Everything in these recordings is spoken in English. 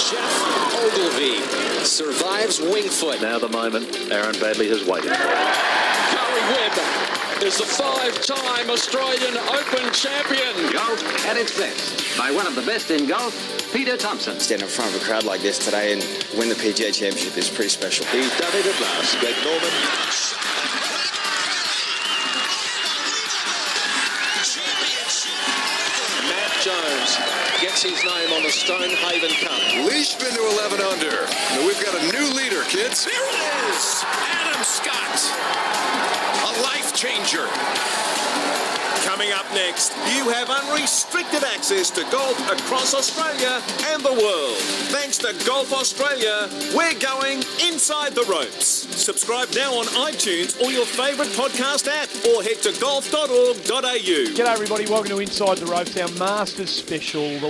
Jeff Ogilvy survives Wingfoot. Now the moment Aaron Badley has waited for. Gary Webb is the 5-time Australian Open champion. Golf at its best by one of the best in golf, Peter Thompson. Stand in front of a crowd like this today and win the PGA Championship is pretty special. He's done it at last. Greg Norman. Matt Jones gets his name on the Stonehaven Cup. Leishman to 11 under. Now we've got a new leader, kids. There it is, Adam Scott, a life changer. Coming up next, you have unrestricted access to golf across Australia and the world. Thanks to Golf Australia, we're going inside the ropes. Subscribe now on iTunes or your favourite podcast app, or head to golf.org.au. G'day everybody, welcome to Inside the Ropes, our Masters special, in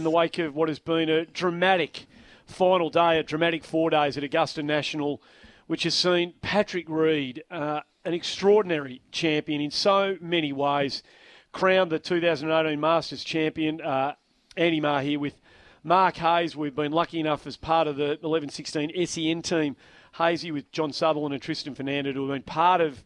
the wake of what has been a dramatic final day, a dramatic 4 days at Augusta National, which has seen Patrick Reed, an extraordinary champion in so many ways, crowned the 2018 Masters champion. Andy Maher here with Mark Hayes. We've been lucky enough as part of the 11-16 SEN team, Hazy with John Sutherland and Tristan Fernando, to have been part of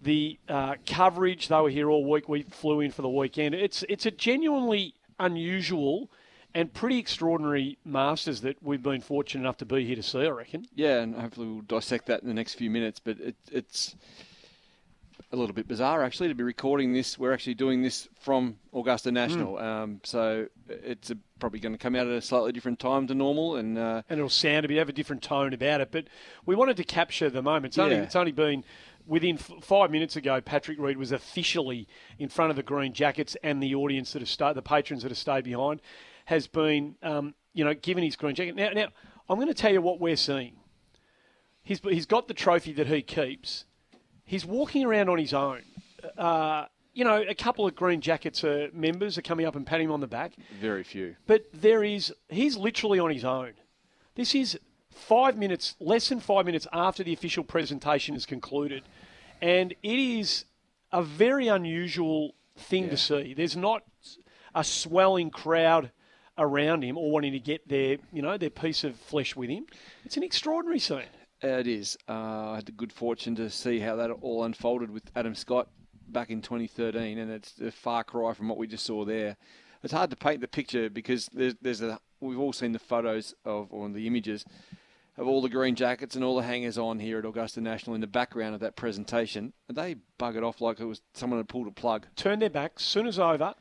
the coverage. They were here all week. We flew in for the weekend. It's a genuinely unusual and pretty extraordinary Masters that we've been fortunate enough to be here to see, I reckon. Yeah, and hopefully we'll dissect that in the next few minutes. But it's a little bit bizarre, actually, to be recording this. We're actually doing this from Augusta National. So it's probably going to come out at a slightly different time to normal. And it'll sound have a different tone about it. But we wanted to capture the moment. It's only been within 5 minutes ago, Patrick Reed was officially in front of the green jackets, and the audience that have stayed, the patrons that have stayed behind, has been, given his green jacket. Now, I'm going to tell you what we're seeing. He's got the trophy that he keeps. He's walking around on his own. A couple of green jackets members are coming up and patting him on the back. Very few. But he's literally on his own. This is less than 5 minutes after the official presentation is concluded. And it is a very unusual thing to see. There's not a swelling crowd around him or wanting to get their piece of flesh with him. It's an extraordinary scene. It is. I had the good fortune to see how that all unfolded with Adam Scott back in 2013, and it's a far cry from what we just saw there. It's hard to paint the picture because we've all seen the photos or the images of all the green jackets and all the hangers on here at Augusta National in the background of that presentation. And they buggered off like it was someone had pulled a plug. Turned their backs, soon as over,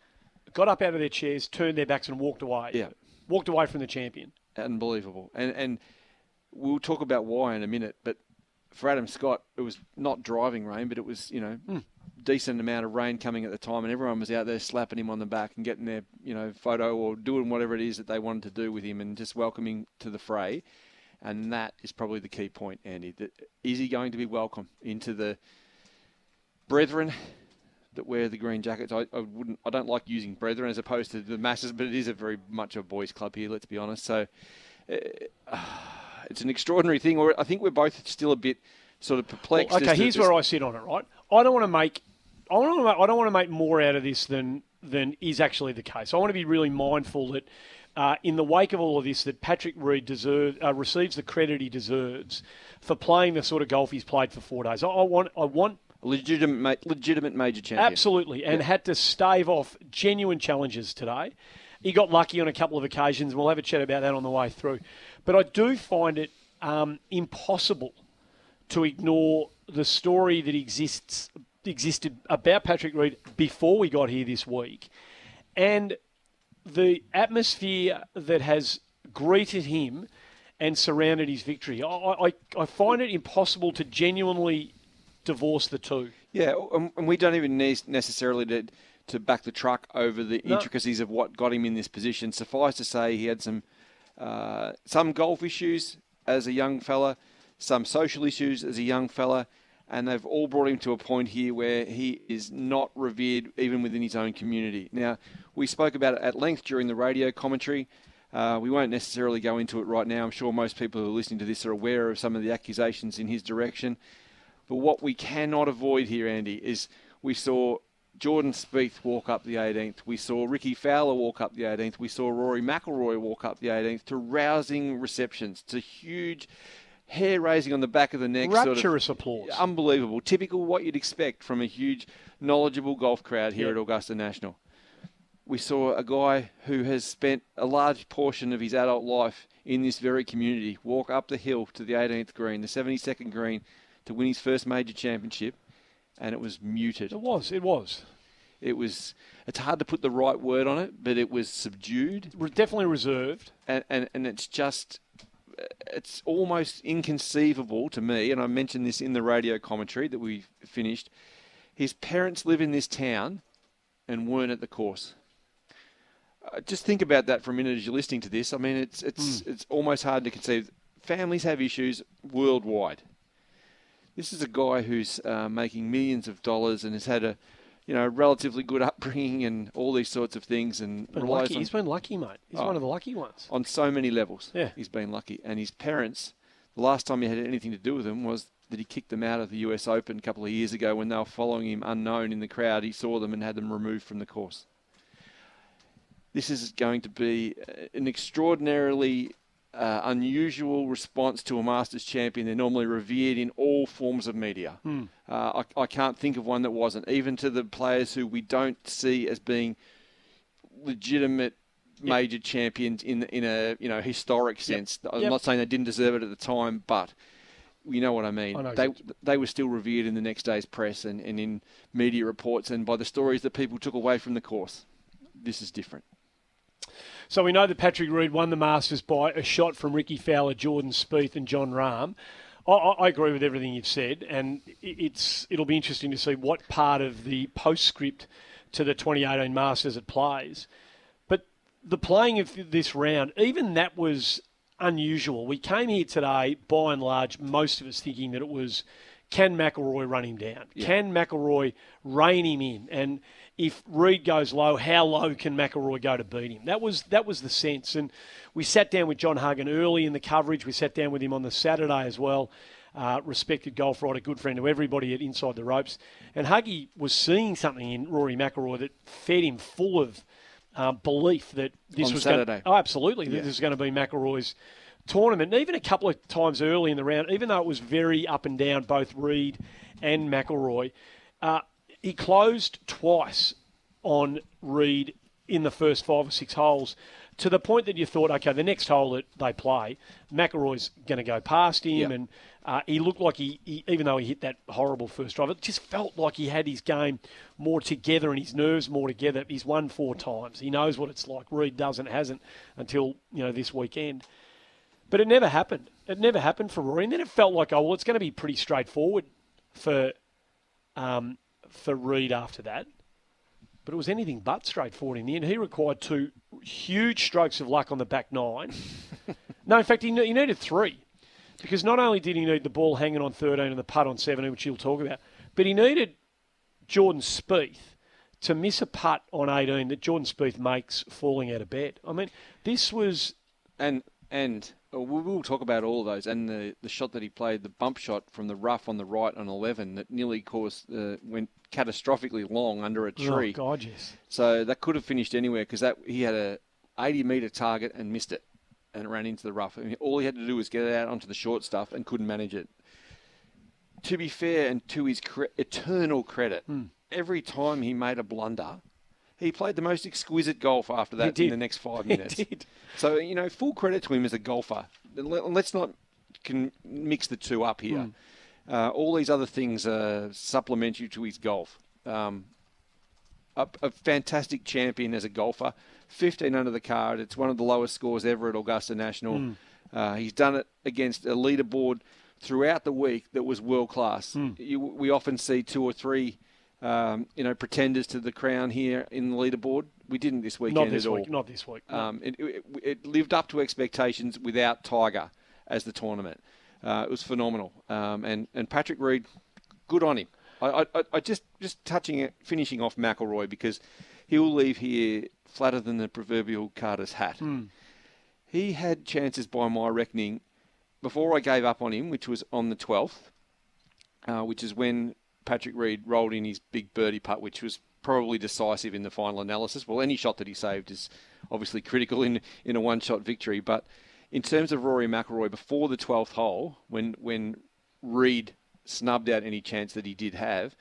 got up out of their chairs, turned their backs and walked away. Yeah. Walked away from the champion. Unbelievable. And we'll talk about why in a minute, but for Adam Scott, it was not driving rain, but it was, decent amount of rain coming at the time, and everyone was out there slapping him on the back and getting their, photo or doing whatever it is that they wanted to do with him and just welcoming to the fray. And that is probably the key point, Andy. Is he going to be welcome into the brethren that wear the green jackets? I don't like using brethren as opposed to the masses, but it is very much a boys' club here, let's be honest. So it's an extraordinary thing. Or I think we're both still a bit sort of perplexed. Well, okay, here's where I sit on it, right? I don't want to make more out of this than is actually the case. I want to be really mindful that in the wake of all of this, that Patrick Reed receives the credit he deserves for playing the sort of golf he's played for 4 days. I want legitimate major champion. Absolutely, and had to stave off genuine challenges today. He got lucky on a couple of occasions, and we'll have a chat about that on the way through. But I do find it impossible to ignore the story that existed about Patrick Reed before we got here this week, and the atmosphere that has greeted him and surrounded his victory. I find it impossible to genuinely divorce the two. Yeah, and we don't even need necessarily to back the truck over the intricacies of what got him in this position. Suffice to say, he had some golf issues as a young fella, some social issues as a young fella, and they've all brought him to a point here where he is not revered even within his own community. Now, we spoke about it at length during the radio commentary. We won't necessarily go into it right now. I'm sure most people who are listening to this are aware of some of the accusations in his direction. But what we cannot avoid here, Andy, is we saw Jordan Spieth walk up the 18th. We saw Ricky Fowler walk up the 18th. We saw Rory Mcilroy walk up the 18th to rousing receptions, to huge hair raising on the back of the neck. Rapturous applause. Unbelievable. Typical what you'd expect from a huge, knowledgeable golf crowd here at Augusta National. We saw a guy who has spent a large portion of his adult life in this very community walk up the hill to the 18th green, the 72nd green, to win his first major championship, and it was muted. It was. It's hard to put the right word on it, but it was subdued. Definitely reserved. And it's almost inconceivable to me, and I mentioned this in the radio commentary that we finished. His parents live in this town and weren't at the course. Just think about that for a minute as you're listening to this. I mean, it's almost hard to conceive. Families have issues worldwide. This is a guy who's making millions of dollars and has had a relatively good upbringing and all these sorts of things. And he's been lucky, mate. He's one of the lucky ones. On so many levels, yeah. He's been lucky. And his parents, the last time he had anything to do with them was that he kicked them out of the US Open a couple of years ago when they were following him unknown in the crowd. He saw them and had them removed from the course. This is going to be an extraordinarily unusual response to a Masters champion. They're normally revered in all forms of media. I can't think of one that wasn't, even to the players who we don't see as being legitimate major champions in a historic sense. I'm not saying they didn't deserve it at the time, but you know what I mean. They were still revered in the next day's press and in media reports and by the stories that people took away from the course. This is different. So we know that Patrick Reed won the Masters by a shot from Ricky Fowler, Jordan Spieth and Jon Rahm. I agree with everything you've said, and it'll be interesting to see what part of the postscript to the 2018 Masters it plays. But the playing of this round, even that was unusual. We came here today, by and large, most of us thinking that it was, can McIlroy run him down? Yeah. Can McIlroy rein him in? And if Reed goes low, how low can McIlroy go to beat him? That was the sense. And we sat down with John Hagan early in the coverage. We sat down with him on the Saturday as well. Respected golf writer, good friend to everybody at Inside the Ropes. And Huggy was seeing something in Rory McIlroy that fed him full of belief that this on was Saturday. Absolutely. Yeah. This is going to be McIlroy's tournament. And even a couple of times early in the round, even though it was very up and down, both Reed and McIlroy, he closed twice on Reed in the first 5 or 6 holes to the point that you thought, okay, the next hole that they play, McIlroy's going to go past him. Yep. And he looked like he, even though he hit that horrible first drive, it just felt like he had his game more together and his nerves more together. He's won 4 times. He knows what it's like. Reed hasn't until this weekend. But it never happened. It never happened for Rory. And then it felt like, it's going to be pretty straightforward for Reed after that. But it was anything but straightforward in the end. He required 2 huge strokes of luck on the back 9. No, in fact, he needed 3. Because not only did he need the ball hanging on 13 and the putt on 17, which he'll talk about, but he needed Jordan Spieth to miss a putt on 18 that Jordan Spieth makes falling out of bed. I mean, this was... And we'll talk about all of those. And the shot that he played, the bump shot from the rough on the right on 11 that nearly went catastrophically long under a tree. Oh, God, yes. So that could have finished anywhere because he had a 80-metre target and missed it and ran into the rough. I mean, all he had to do was get it out onto the short stuff and couldn't manage it. To be fair and to his eternal credit, every time he made a blunder, he played the most exquisite golf after that in the next 5 minutes. He did. So, full credit to him as a golfer. Let's not mix the two up here. All these other things are supplementary to his golf. A fantastic champion as a golfer. 15 under the card. It's one of the lowest scores ever at Augusta National. He's done it against a leaderboard throughout the week that was world class. We often see 2 or 3 pretenders to the crown here in the leaderboard. We didn't this weekend at all. Not this week. No. It lived up to expectations without Tiger as the tournament. It was phenomenal. And Patrick Reed, good on him. I just finishing off McIlroy because he'll leave here flatter than the proverbial Carter's hat. He had chances by my reckoning before I gave up on him, which was on the 12th, which is when Patrick Reed rolled in his big birdie putt, which was probably decisive in the final analysis. Well, any shot that he saved is obviously critical in a one-shot victory. But in terms of Rory McIlroy, before the 12th hole, when Reed snubbed out any chance that he did have,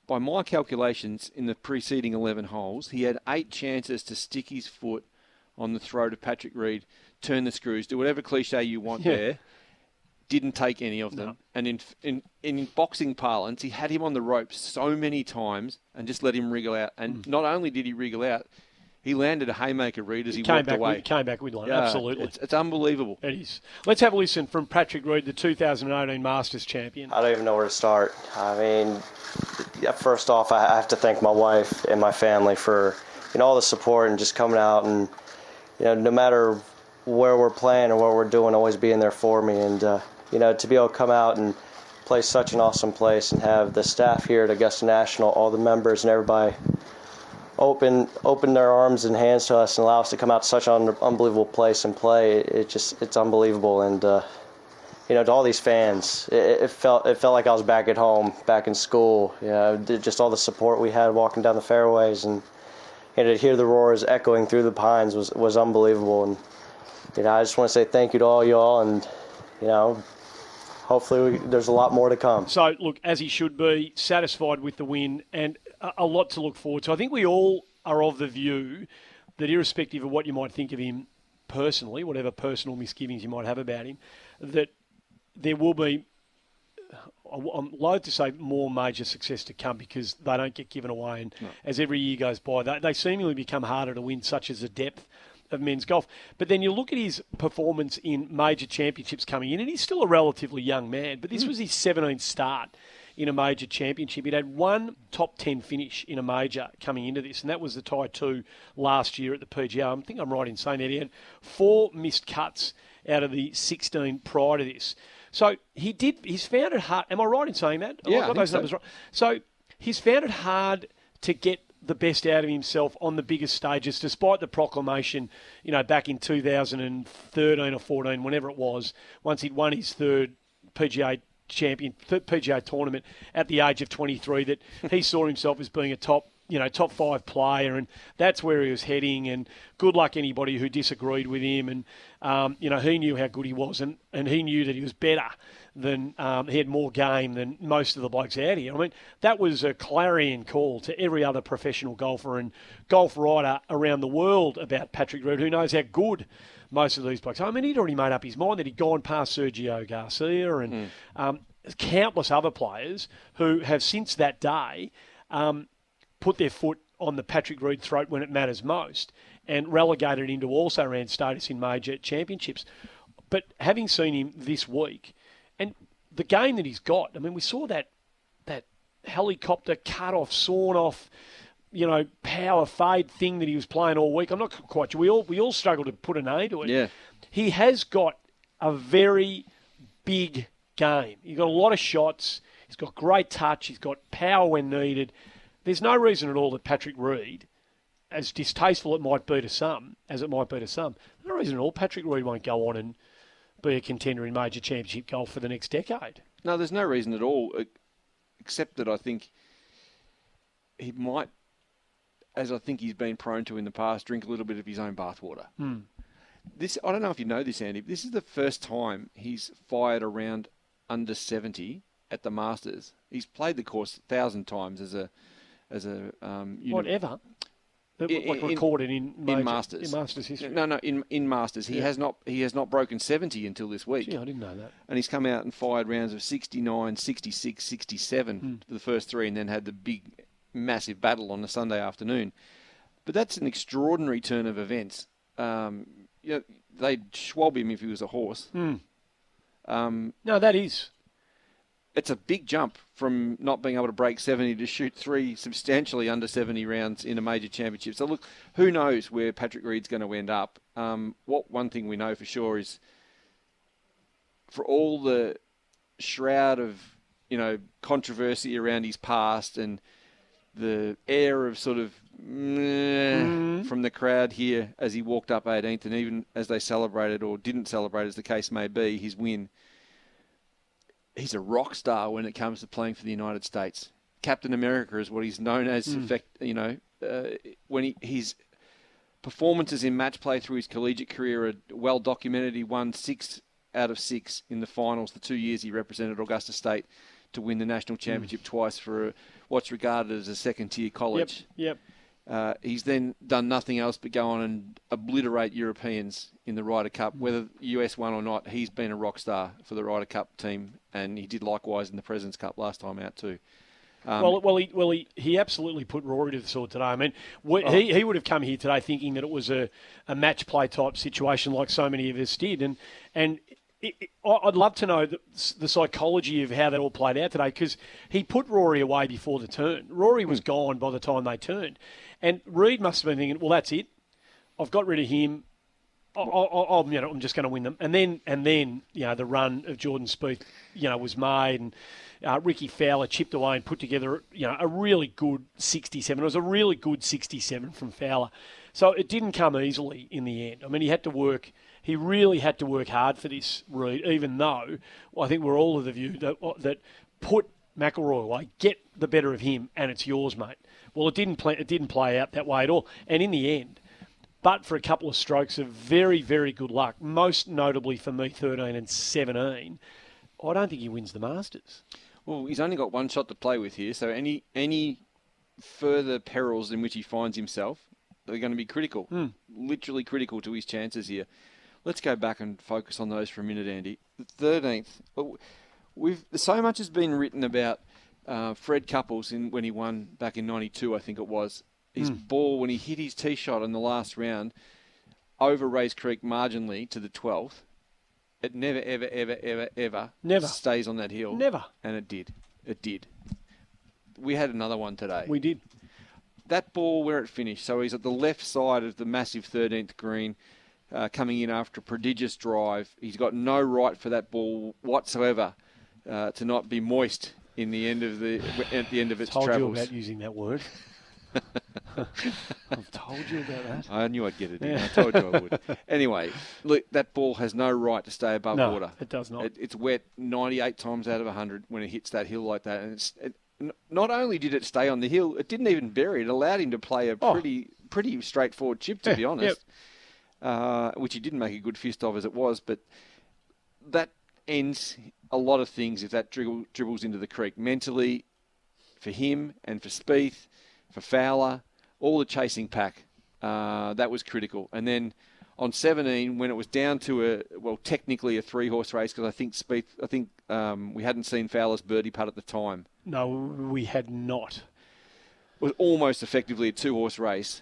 by my calculations, in the preceding 11 holes, he had 8 chances to stick his foot on the throat of Patrick Reed, turn the screws, do whatever cliche you want there. Didn't take any of them. No. And in boxing parlance, he had him on the ropes so many times and just let him wriggle out. And not only did he wriggle out, he landed a haymaker, Reed, as he walked away. Came back with one, absolutely. It's unbelievable. It is. Let's have a listen from Patrick Reed, the 2018 Masters champion. I don't even know where to start. I mean, first off, I have to thank my wife and my family for all the support and just coming out and no matter where we're playing or what we're doing, always being there for me. And to be able to come out and play such an awesome place and have the staff here at Augusta National, all the members and everybody open their arms and hands to us and allow us to come out to such an unbelievable place and play. It's unbelievable. And to all these fans, it felt like I was back at home, back in school. Just all the support we had walking down the fairways and to hear the roars echoing through the pines was unbelievable. And I just want to say thank you to all y'all, and hopefully there's a lot more to come. So, look, as he should be, satisfied with the win and a lot to look forward to. I think we all are of the view that irrespective of what you might think of him personally, whatever personal misgivings you might have about him, that there will be, I'm loath to say, more major success to come because they don't get given away. And as every year goes by, they seemingly become harder to win, such as the depth of men's golf. But then you look at his performance in major championships coming in, and he's still a relatively young man, but this was his 17th start in a major championship. He'd had one top 10 finish in a major coming into this, and that was the tie 2 last year at the PGA. I think I'm right in saying that he had 4 missed cuts out of the 16 prior to this. So he's found it hard. Am I right in saying that? Yeah, I got those numbers right. So he's found it hard to get the best out of himself on the biggest stages, despite the proclamation, back in 2013 or 14, whenever it was, once he'd won his third PGA tournament at the age of 23, that he saw himself as being a top 5 player, and that's where he was heading. And good luck anybody who disagreed with him. And he knew how good he was, and he knew that he was better than he had more game than most of the blokes out here. I mean, that was a clarion call to every other professional golfer and golf writer around the world about Patrick Reed, who knows how good most of these blokes. I mean, he'd already made up his mind that he'd gone past Sergio Garcia and countless other players who have since that day put their foot on the Patrick Reed throat when it matters most and relegated into also-ran status in major championships. But having seen him this week and the game that he's got, I mean, we saw that helicopter cut-off, sawn-off, power fade thing that he was playing all week. I'm not quite sure. We all struggle to put a name to it. Yeah. He has got a very big game. He's got a lot of shots. He's got great touch. He's got power when needed. There's no reason at all that Patrick Reed, as distasteful it might be to some, no reason at all Patrick Reed won't go on and be a contender in major championship golf for the next decade. No, there's no reason at all, except that I think he might, as I think he's been prone to in the past, drink a little bit of his own bathwater. I don't know if you know this, Andy, but this is the first time he's fired around under 70 at the Masters. He's played the course 1,000 times as a whatever. Recorded in Masters. In Masters history. No, in Masters. He has not broken 70 until this week. Gee, I didn't know that. And he's come out and fired rounds of 69, 66, 67 for the first 3 and then had the big, massive battle on the Sunday afternoon. But that's an extraordinary turn of events. They'd schwab him if he was a horse. No, that is. It's a big jump from not being able to break 70 to shoot 3 substantially under 70 rounds in a major championship. So look, who knows where Patrick Reed's going to end up. One thing we know for sure is for all the shroud of, controversy around his past and the air of sort of from the crowd here as he walked up 18th and even as they celebrated or didn't celebrate, as the case may be, his win. He's a rock star when it comes to playing for the United States. Captain America is what he's known as. When his performances in match play through his collegiate career are well documented. He won 6 out of 6 in the finals the 2 years he represented Augusta State to win the national championship twice for what's regarded as a second-tier college. Yep. He's then done nothing else but go on and obliterate Europeans in the Ryder Cup. Whether US won or not, he's been a rock star for the Ryder Cup team, and he did likewise in the President's Cup last time out too. He absolutely put Rory to the sword today. I mean, he would have come here today thinking that it was a match play type situation like so many of us did, and I'd love to know the psychology of how that all played out today, because he put Rory away before the turn. Rory was gone by the time they turned, and Reed must have been thinking, well, that's it. I've got rid of him. I'm just going to win them. And then the run of Jordan Spieth, was made, and Ricky Fowler chipped away and put together, a really good 67. It was a really good 67 from Fowler. So it didn't come easily in the end. I mean, he really had to work hard for this, Reed, even though I think we're all of the view that put McIlroy away, get the better of him, and it's yours, mate. Well, it didn't play out that way at all. And in the end, but for a couple of strokes of very, very good luck, most notably for me, 13 and 17, I don't think he wins the Masters. Well, he's only got one shot to play with here, so any further perils in which he finds himself are going to be critical, literally critical to his chances here. Let's go back and focus on those for a minute, Andy. The 13th, so much has been written about Fred Couples when he won back in 92, I think it was. His ball, when he hit his tee shot in the last round, over Race Creek marginally to the 12th, it never, ever, ever, ever, ever stays on that hill. Never. And it did. It did. We had another one today. We did. That ball where it finished, so he's at the left side of the massive 13th green, coming in after a prodigious drive. He's got no right for that ball whatsoever to not be moist at the end of its travels. I told you about using that word. I've told you about that. I knew I'd get it in. I told you I would. Anyway, look, that ball has no right to stay above water. It does not. It's wet 98 times out of 100 when it hits that hill like that. And not only did it stay on the hill, it didn't even bury it. It allowed him to play a pretty straightforward chip, to be honest, which he didn't make a good fist of as it was. But that ends a lot of things if that dribbles into the creek. Mentally, for him and for Spieth, for Fowler, all the chasing pack, that was critical. And then on 17, when it was down to technically a 3-horse race, because I think we hadn't seen Fowler's birdie putt at the time. No, we had not. It was almost effectively a 2-horse race.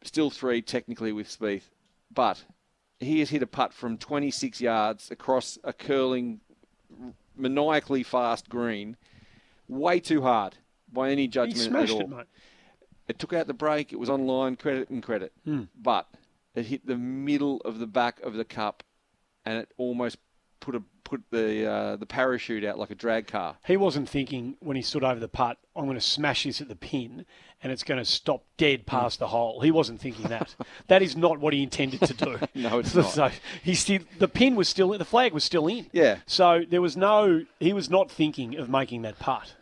Still 3 technically with Spieth. But he has hit a putt from 26 yards across a curling, maniacally fast green, way too hard by any judgment at all. It, mate. It took out the break. It was on line, credit. But it hit the middle of the back of the cup, and it almost put the parachute out like a drag car. He wasn't thinking when he stood over the putt, I'm going to smash this at the pin, and it's going to stop dead past the hole. He wasn't thinking that. That is not what he intended to do. No, it's not. So the pin was still, the flag was still in. Yeah. So he was not thinking of making that putt.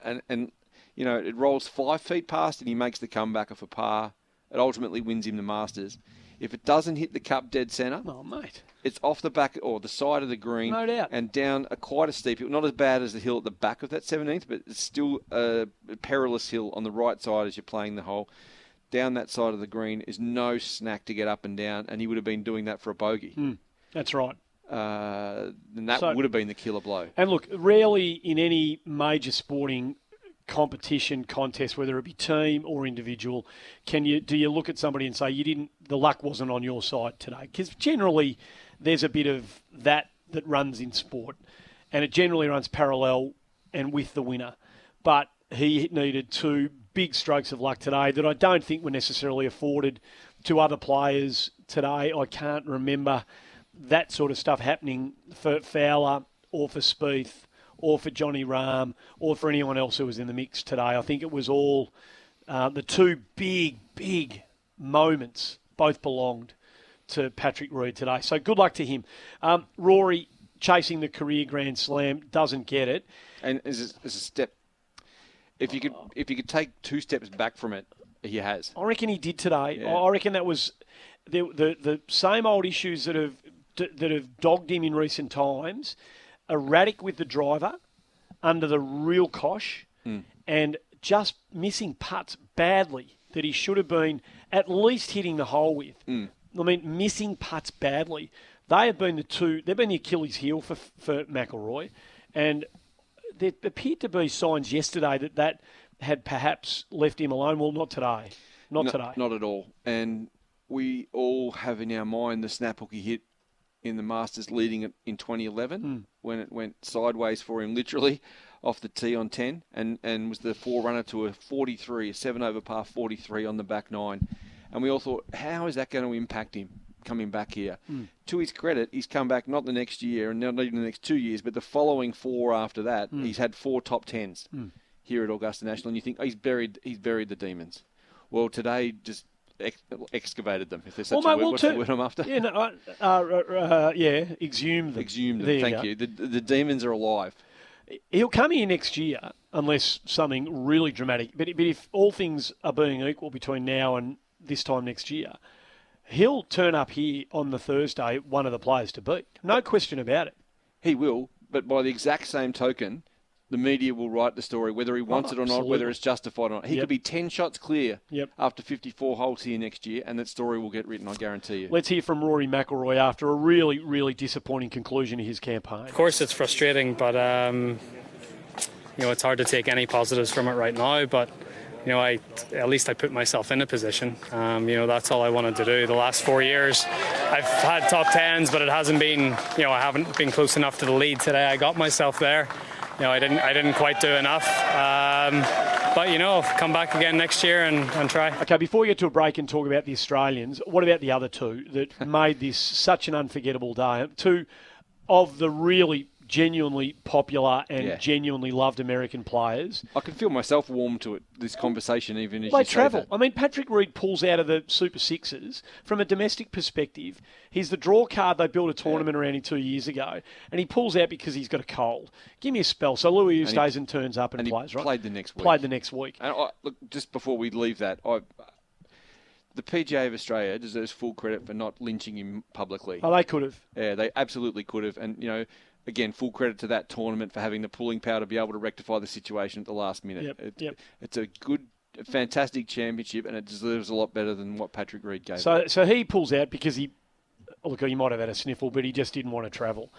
And it rolls 5 feet past and he makes the comeback off a par. It ultimately wins him the Masters. If it doesn't hit the cup dead centre, mate, it's off the back or the side of the green, no doubt, and down quite a steep hill. Not as bad as the hill at the back of that 17th, but it's still a perilous hill on the right side as you're playing the hole. Down that side of the green is no snack to get up and down, and he would have been doing that for a bogey. That's right. And that would have been the killer blow. And look, rarely in any major sporting competition, contest, whether it be team or individual, do you look at somebody and say the luck wasn't on your side today? Because generally there's a bit of that runs in sport, and it generally runs parallel and with the winner. But he needed 2 big strokes of luck today that I don't think were necessarily afforded to other players today. I can't remember that sort of stuff happening for Fowler or for Spieth or for Johnny Rahm, or for anyone else who was in the mix today. I think it was all the 2 big moments both belonged to Patrick Reed today. So good luck to him. Rory, chasing the career Grand Slam, doesn't get it. And as a step, If you could take 2 steps back from it, he has. I reckon he did today. Yeah. I reckon that was the same old issues that have dogged him in recent times. Erratic with the driver, under the real cosh, and just missing putts badly that he should have been at least hitting the hole with. I mean, missing putts badly. They have been they've been the Achilles heel for McIlroy, and there appeared to be signs yesterday that had perhaps left him alone. Well, not today. Not today. Not at all. And we all have in our mind the snap hook he hit in the Masters leading it in 2011 when it went sideways for him literally off the tee on 10 and was the forerunner to a 43, a 7 over par 43 on the back 9. And we all thought, how is that going to impact him coming back here? To his credit, he's come back not the next year and not even the next 2 years, but the following 4 after that, he's had 4 top 10s here at Augusta National. And you think, he's buried the demons. Well, today just excavated them, if there's such a word. What's the word I'm after? Yeah, exhumed them. Exhumed them, thank you. The demons are alive. He'll come here next year unless something really dramatic. But if all things are being equal between now and this time next year, he'll turn up here on the Thursday, one of the players to beat. No question about it. He will, but by the exact same token, the media will write the story, whether he wants it or not, whether it's justified or not. He could be 10 shots clear after 54 holes here next year, and that story will get written, I guarantee you. Let's hear from Rory Mcilroy after a really, really disappointing conclusion to his campaign. Of course, it's frustrating, but it's hard to take any positives from it right now. But at least I put myself in a position. That's all I wanted to do. The last 4 years, I've had top 10s, but it hasn't been. I haven't been close enough to the lead. Today, I got myself there. I didn't quite do enough. But come back again next year and try. Okay, before we get to a break and talk about the Australians, what about the other two that made this such an unforgettable day? Two of the really genuinely popular and genuinely loved American players. I can feel myself warm to it, this conversation, even as they you travel. say that. I mean, Patrick Reed pulls out of the Super Sixes. From a domestic perspective, he's the draw card they built a tournament around him 2 years ago, and he pulls out because he's got a cold. Give me a spell. So Louis Oosthuizen turns up and plays, right? Played the next week. Played the next week. And look, just before we leave that, the PGA of Australia deserves full credit for not lynching him publicly. Oh, they could have. Yeah, they absolutely could have. And, again, full credit to that tournament for having the pulling power to be able to rectify the situation at the last minute. It's a good, fantastic championship, and it deserves a lot better than what Patrick Reed gave. So he pulls out because he might have had a sniffle, but he just didn't want to travel.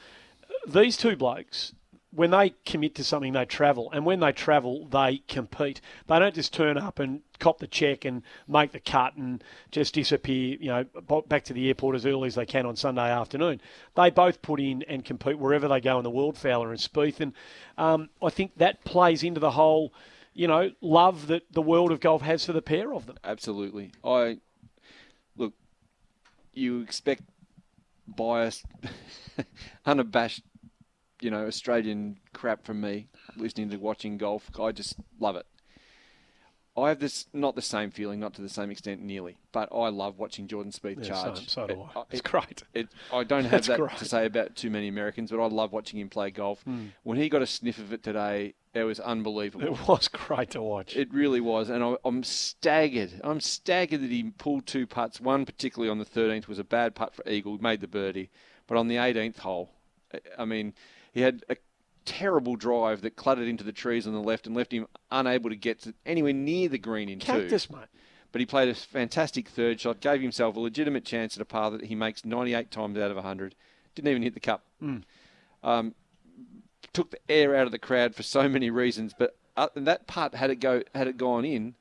These two blokes, when they commit to something, they travel. And when they travel, they compete. They don't just turn up and cop the check and make the cut and just disappear, back to the airport as early as they can on Sunday afternoon. They both put in and compete wherever they go in the world, Fowler and Spieth. And I think that plays into the whole, love that the world of golf has for the pair of them. Absolutely. Look, you expect biased, unabashed, Australian crap from me, listening to watching golf. I just love it. I have not the same feeling, not to the same extent nearly, but I love watching Jordan Spieth charge. So do I. It's great. I don't have that to say about too many Americans, but I love watching him play golf. When he got a sniff of it today, it was unbelievable. It was great to watch. It really was, and I'm staggered. I'm staggered that he pulled 2 putts. One, particularly on the 13th, was a bad putt for eagle. He made the birdie. But on the 18th hole, he had a terrible drive that cluttered into the trees on the left and left him unable to get to anywhere near the green in Cactus, two. Mate. But he played a fantastic third shot, gave himself a legitimate chance at a par that he makes 98 times out of 100. Didn't even hit the cup. Took the air out of the crowd for so many reasons, but that putt, had it gone in,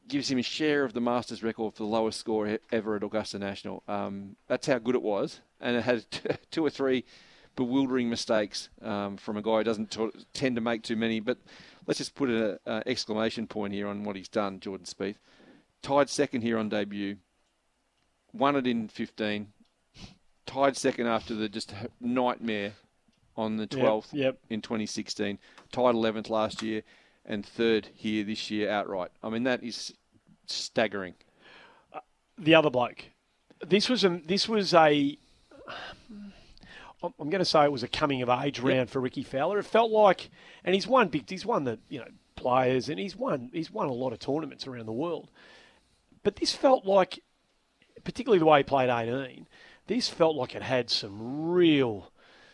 gives him a share of the Masters record for the lowest score ever at Augusta National. That's how good it was, and it had 2 or 3 bewildering mistakes from a guy who doesn't tend to make too many. But let's just put an exclamation point here on what he's done, Jordan Spieth. Tied second here on debut. Won it in 15. Tied second after the just nightmare on the 12th in 2016. Tied 11th last year and third here this year outright. I mean, that is staggering. The other bloke. This was a I'm going to say it was a coming of age round for Ricky Fowler. It felt like, and he's won the players, and he's won a lot of tournaments around the world. But this felt like, particularly the way he played 18, this felt like it had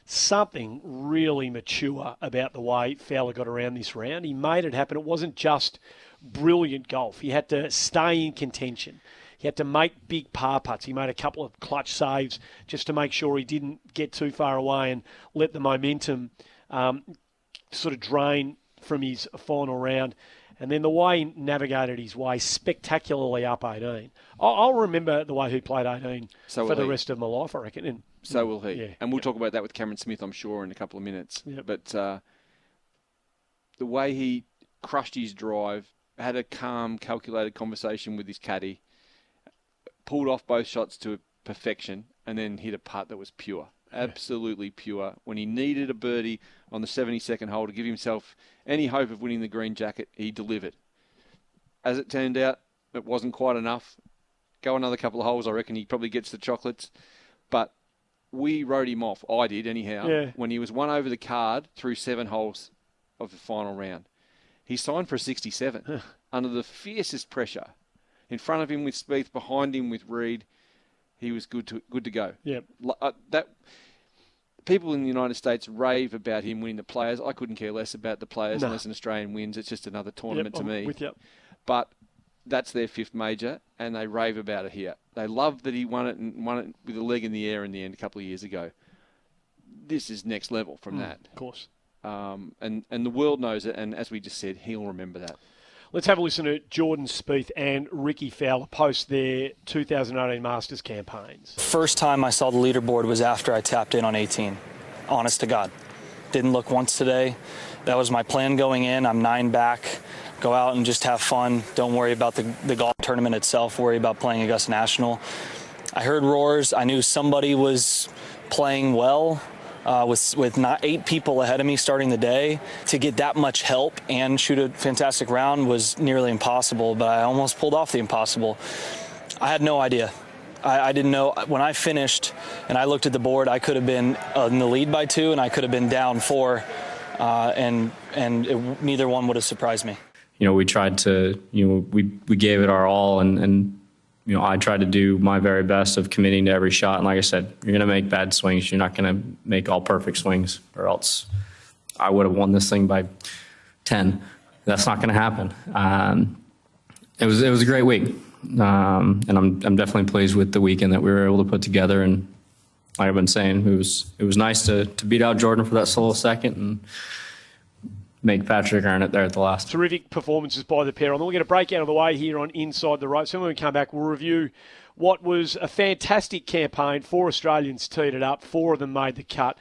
something really mature about the way Fowler got around this round. He made it happen. It wasn't just brilliant golf. He had to stay in contention. He had to make big par putts. He made a couple of clutch saves just to make sure he didn't get too far away and let the momentum sort of drain from his final round. And then the way he navigated his way spectacularly up 18. I'll remember the way he played 18 for the rest of my life, I reckon. And so will he. Yeah. And we'll talk about that with Cameron Smith, I'm sure, in a couple of minutes. Yep. But the way he crushed his drive, had a calm, calculated conversation with his caddy, pulled off both shots to perfection, and then hit a putt that was pure. Absolutely pure. When he needed a birdie on the 72nd hole to give himself any hope of winning the green jacket, he delivered. As it turned out, it wasn't quite enough. Go another couple of holes, I reckon he probably gets the chocolates. But we wrote him off. I did, anyhow, when he was one over the card through 7 holes of the final round. He signed for a 67 under the fiercest pressure. In front of him with Spieth, behind him with Reed, he was good to go. Yep. That people in the United States rave about him winning the Players. I couldn't care less about the Players unless an Australian wins. It's just another tournament to me. With you. But that's their 5th major, and they rave about it here. They love that he won it with a leg in the air in the end a couple of years ago. This is next level from that. Of course. And the world knows it, and as we just said, he'll remember that. Let's have a listen to Jordan Spieth and Ricky Fowler post their 2018 Masters campaigns. First time I saw the leaderboard was after I tapped in on 18. Honest to God. Didn't look once today. That was my plan going in. I'm 9 back. Go out and just have fun. Don't worry about the golf tournament itself. Worry about playing Augusta National. I heard roars. I knew somebody was playing well. With not 8 people ahead of me starting the day, to get that much help and shoot a fantastic round was nearly impossible, but I almost pulled off the impossible. I had no idea. I didn't know. When I finished and I looked at the board, I could have been in the lead by 2 and I could have been down 4, and neither one would have surprised me. We tried to, we gave it our all, and I tried to do my very best of committing to every shot. And like I said, you're going to make bad swings. You're not going to make all perfect swings, or else I would have won this thing by 10. That's not going to happen. It was a great week. And I'm definitely pleased with the weekend that we were able to put together. And like I've been saying, it was nice to beat out Jordan for that solo second and make Patrick earn it there at the last. Terrific performances by the pair. And then we're going to break out of the way here on Inside the Ropes. So when we come back, we'll review what was a fantastic campaign. 4 Australians teed it up. 4 of them made the cut.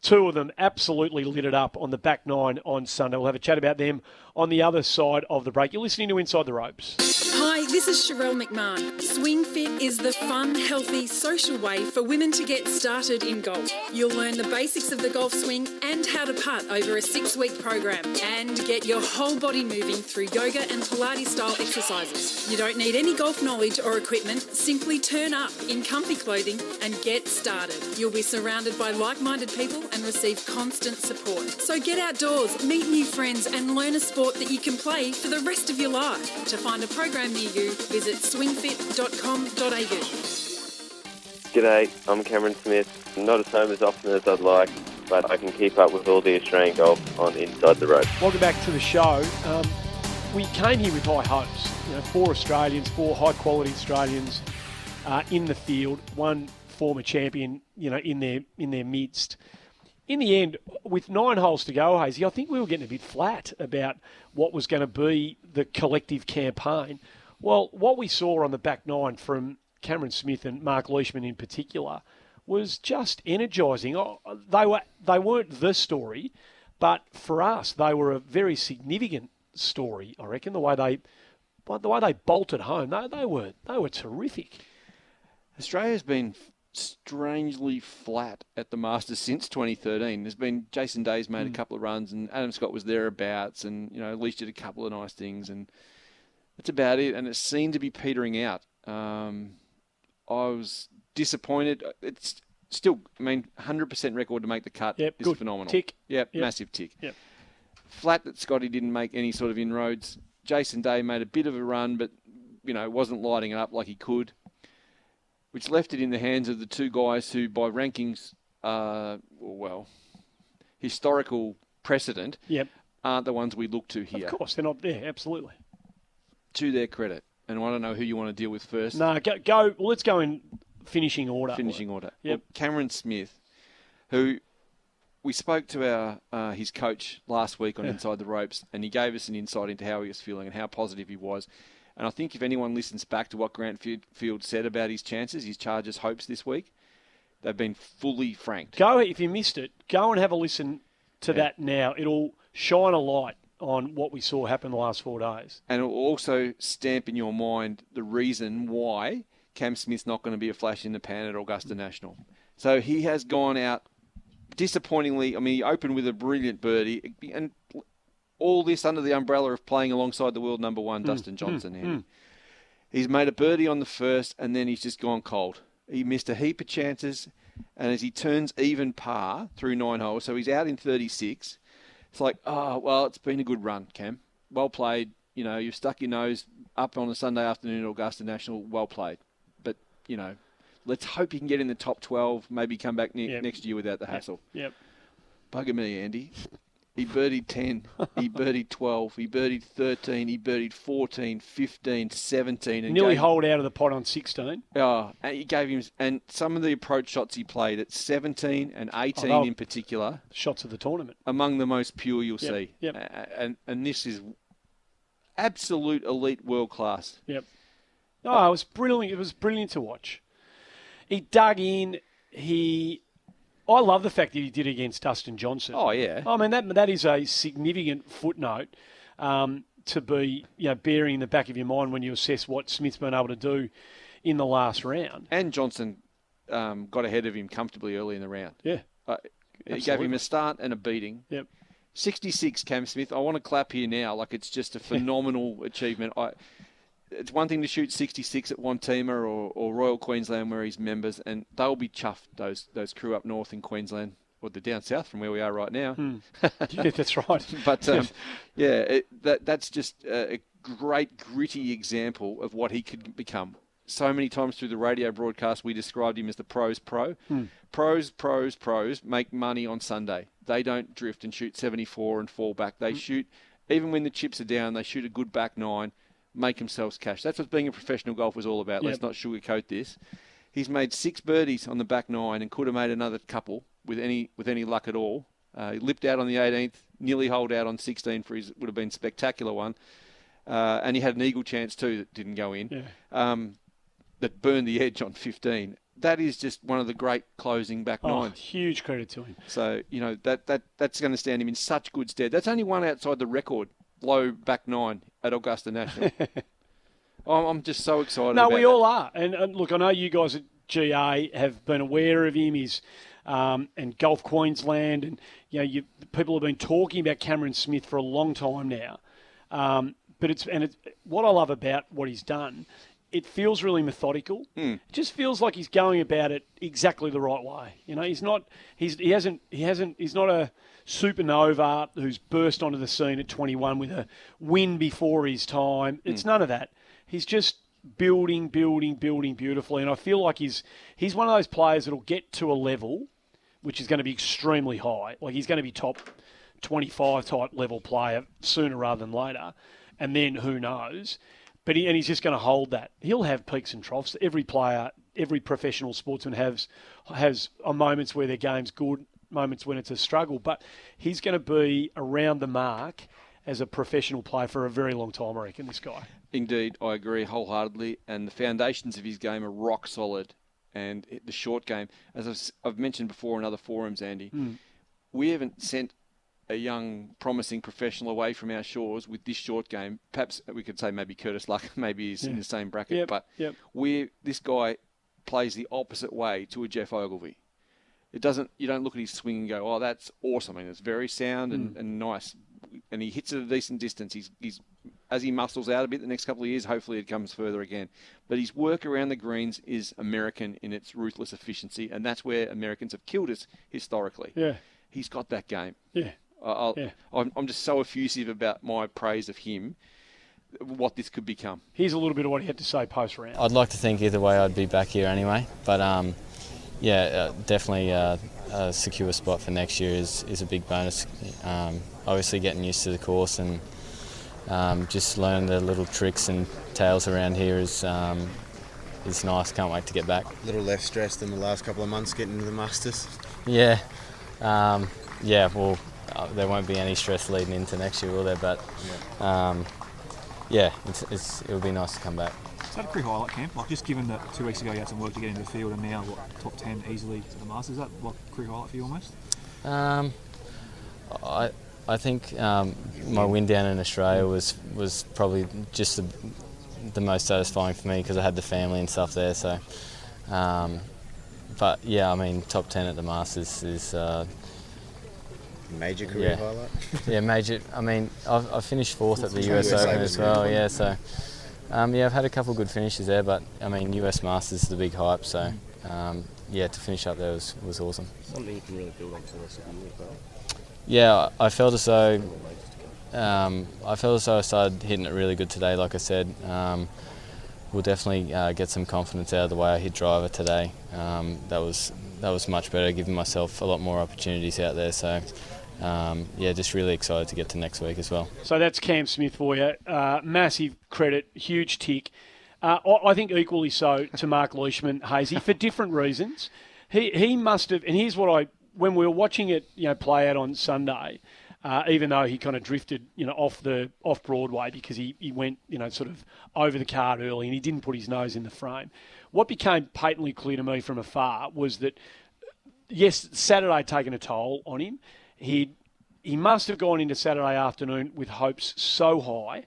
2 of them absolutely lit it up on the back 9 on Sunday. We'll have a chat about them on the other side of the break. You're listening to Inside the Ropes. Hi, this is Sherelle McMahon. Swing Fit is the fun, healthy, social way for women to get started in golf. You'll learn the basics of the golf swing and how to putt over a 6-week program, and get your whole body moving through yoga and Pilates-style exercises. You don't need any golf knowledge or equipment. Simply turn up in comfy clothing and get started. You'll be surrounded by like-minded people and receive constant support. So get outdoors, meet new friends, and learn a sport that you can play for the rest of your life. To find a program near you, visit swingfit.com.au. G'day, I'm Cameron Smith. I'm not at home as often as I'd like, but I can keep up with all the Australian golf on Inside the Ropes. Welcome back to the show. We came here with high hopes. 4 Australians, 4 high-quality Australians in the field. One former champion, in their midst. In the end, with 9 holes to go, Hazy, I think we were getting a bit flat about what was going to be the collective campaign. Well, what we saw on the back 9 from Cameron Smith and Mark Leishman in particular was just energising. They weren't the story, but for us, they were a very significant story, I reckon, the way they bolted home. They were terrific. Australia's been strangely flat at the Masters since 2013. There's been Jason Day's made a couple of runs, and Adam Scott was thereabouts, and Leach did a couple of nice things, and that's about it. And it seemed to be petering out. I was disappointed. It's still, 100% record to make the cut is phenomenal. Tick. Yep, massive tick. Yep. Flat that Scotty didn't make any sort of inroads. Jason Day made a bit of a run, but, wasn't lighting it up like he could, which left it in the hands of the two guys who, by rankings, historical precedent, aren't the ones we look to here. Of course, they're not there, absolutely. To their credit. And I don't know who you want to deal with first. No, go. Well, let's go in finishing order. Finishing order. Yep. Well, Cameron Smith, who we spoke to his coach last week on Inside the Ropes, and he gave us an insight into how he was feeling and how positive he was. And I think if anyone listens back to what Grant Field said about his chances, his Chargers' hopes this week, they've been fully franked. Go, if you missed it, go and have a listen to that now. It'll shine a light on what we saw happen the last 4 days. And it will also stamp in your mind the reason why Cam Smith's not going to be a flash in the pan at Augusta National. So he has gone out disappointingly. I mean, he opened with a brilliant birdie, and all this under the umbrella of playing alongside the world number one, Dustin Johnson. He's made a birdie on the first, and then he's just gone cold. He missed a heap of chances, and as he turns even par through 9 holes, so he's out in 36, it's like, it's been a good run, Cam. Well played. You've stuck your nose up on a Sunday afternoon at Augusta National. Well played. But, let's hope you can get in the top 12, maybe come back next year without the hassle. Yep. Bugger me, Andy. He birdied 10, he birdied 12, he birdied 13, he birdied 14, 15, 17. And nearly holed out of the pot on 16. Oh, and he gave him, and some of the approach shots he played at 17 and 18 in particular. Shots of the tournament. Among the most pure you'll see. Yep. And this is absolute elite world class. Yep. Oh, it was brilliant. It was brilliant to watch. He dug in. I love the fact that he did it against Dustin Johnson. Oh, yeah. I mean, that is a significant footnote to be bearing in the back of your mind when you assess what Smith's been able to do in the last round. And Johnson got ahead of him comfortably early in the round. Yeah. He gave him a start and a beating. Yep. 66, Cam Smith. I want to clap here now. Like, it's just a phenomenal achievement. It's one thing to shoot 66 at Wantima or Royal Queensland where he's members, and they'll be chuffed, those crew up north in Queensland, or they're down south from where we are right now. Yeah, that's right. But, that's just a great, gritty example of what he could become. So many times through the radio broadcast, we described him as the pros pro. Pros make money on Sunday. They don't drift and shoot 74 and fall back. They shoot, even when the chips are down, they shoot a good back nine, make themselves cash. That's what being a professional golfer is all about. Let's not sugarcoat this. He's made 6 birdies on the back nine and could have made another couple with any luck at all. He lipped out on the 18th, nearly holed out on 16 for his would have been spectacular one. And he had an eagle chance too that didn't go in. That burned the edge on 15. That is just one of the great closing back nines. Huge credit to him. So, that's going to stand him in such good stead. That's only one outside the record, low back nine at Augusta National. I'm just so excited about we all are. And look, I know you guys at GA have been aware of him. He's and Golf Queensland, and people have been talking about Cameron Smith for a long time now. But it's what I love about what he's done. It feels really methodical. It just feels like he's going about it exactly the right way. He's not a supernova who's burst onto the scene at 21 with a win before his time. It's none of that. He's just building beautifully. And I feel like he's one of those players that'll get to a level which is going to be extremely high. Like he's going to be top 25 type level player sooner rather than later. And then who knows? But he's just going to hold that. He'll have peaks and troughs. Every player, every professional sportsman has moments where their game's good, moments when it's a struggle. But he's going to be around the mark as a professional player for a very long time, I reckon, this guy. Indeed, I agree wholeheartedly. And the foundations of his game are rock solid. And the short game, as I've mentioned before in other forums, Andy, we haven't sent a young, promising professional away from our shores with this short game. Perhaps we could say maybe Curtis Luck, maybe he's in the same bracket. This guy plays the opposite way to a Jeff Ogilvy. You don't look at his swing and go, oh, that's awesome. I mean, it's very sound and nice. And he hits at a decent distance. He's as he muscles out a bit the next couple of years, hopefully it comes further again. But his work around the greens is American in its ruthless efficiency, and that's where Americans have killed us historically. Yeah. He's got that game. Yeah. I'm just so effusive about my praise of him, what this could become. Here's a little bit of what he had to say post-round. I'd like to think either way I'd be back here anyway, but definitely a secure spot for next year is a big bonus. Obviously getting used to the course and just learning the little tricks and tales around here is nice. Can't wait to get back. A little less stressed than the last couple of months getting into the Masters. Yeah. Well, there won't be any stress leading into next year, will there? But it'll be nice to come back. Is that a pretty highlight camp? Like, just given that 2 weeks ago you had some work to get into the field and now top 10 easily to the Masters, is that like a pretty highlight for you almost? I think my win down in Australia was probably just the most satisfying for me because I had the family and stuff there. So, but yeah, I mean, top 10 at the Masters is major career highlight. Yeah, major. I mean, I've finished fourth at the US Open as well. Yeah, so I've had a couple of good finishes there, but I mean, US Masters is the big hype. So to finish up there was awesome. Something you can really build on for the rest of the year as well. Yeah, I felt as though I started hitting it really good today. Like I said, we'll definitely get some confidence out of the way I hit driver today. That was much better, giving myself a lot more opportunities out there. So just really excited to get to next week as well. So that's Cam Smith for you. Massive credit, huge tick. I think equally so to Mark Leishman, Hazy, for different reasons. He must have, and here's what when we were watching it, play out on Sunday, even though he kind of drifted, off Broadway because he went, sort of over the card early and he didn't put his nose in the frame. What became patently clear to me from afar was that, yes, Saturday had taken a toll on him. He must have gone into Saturday afternoon with hopes so high.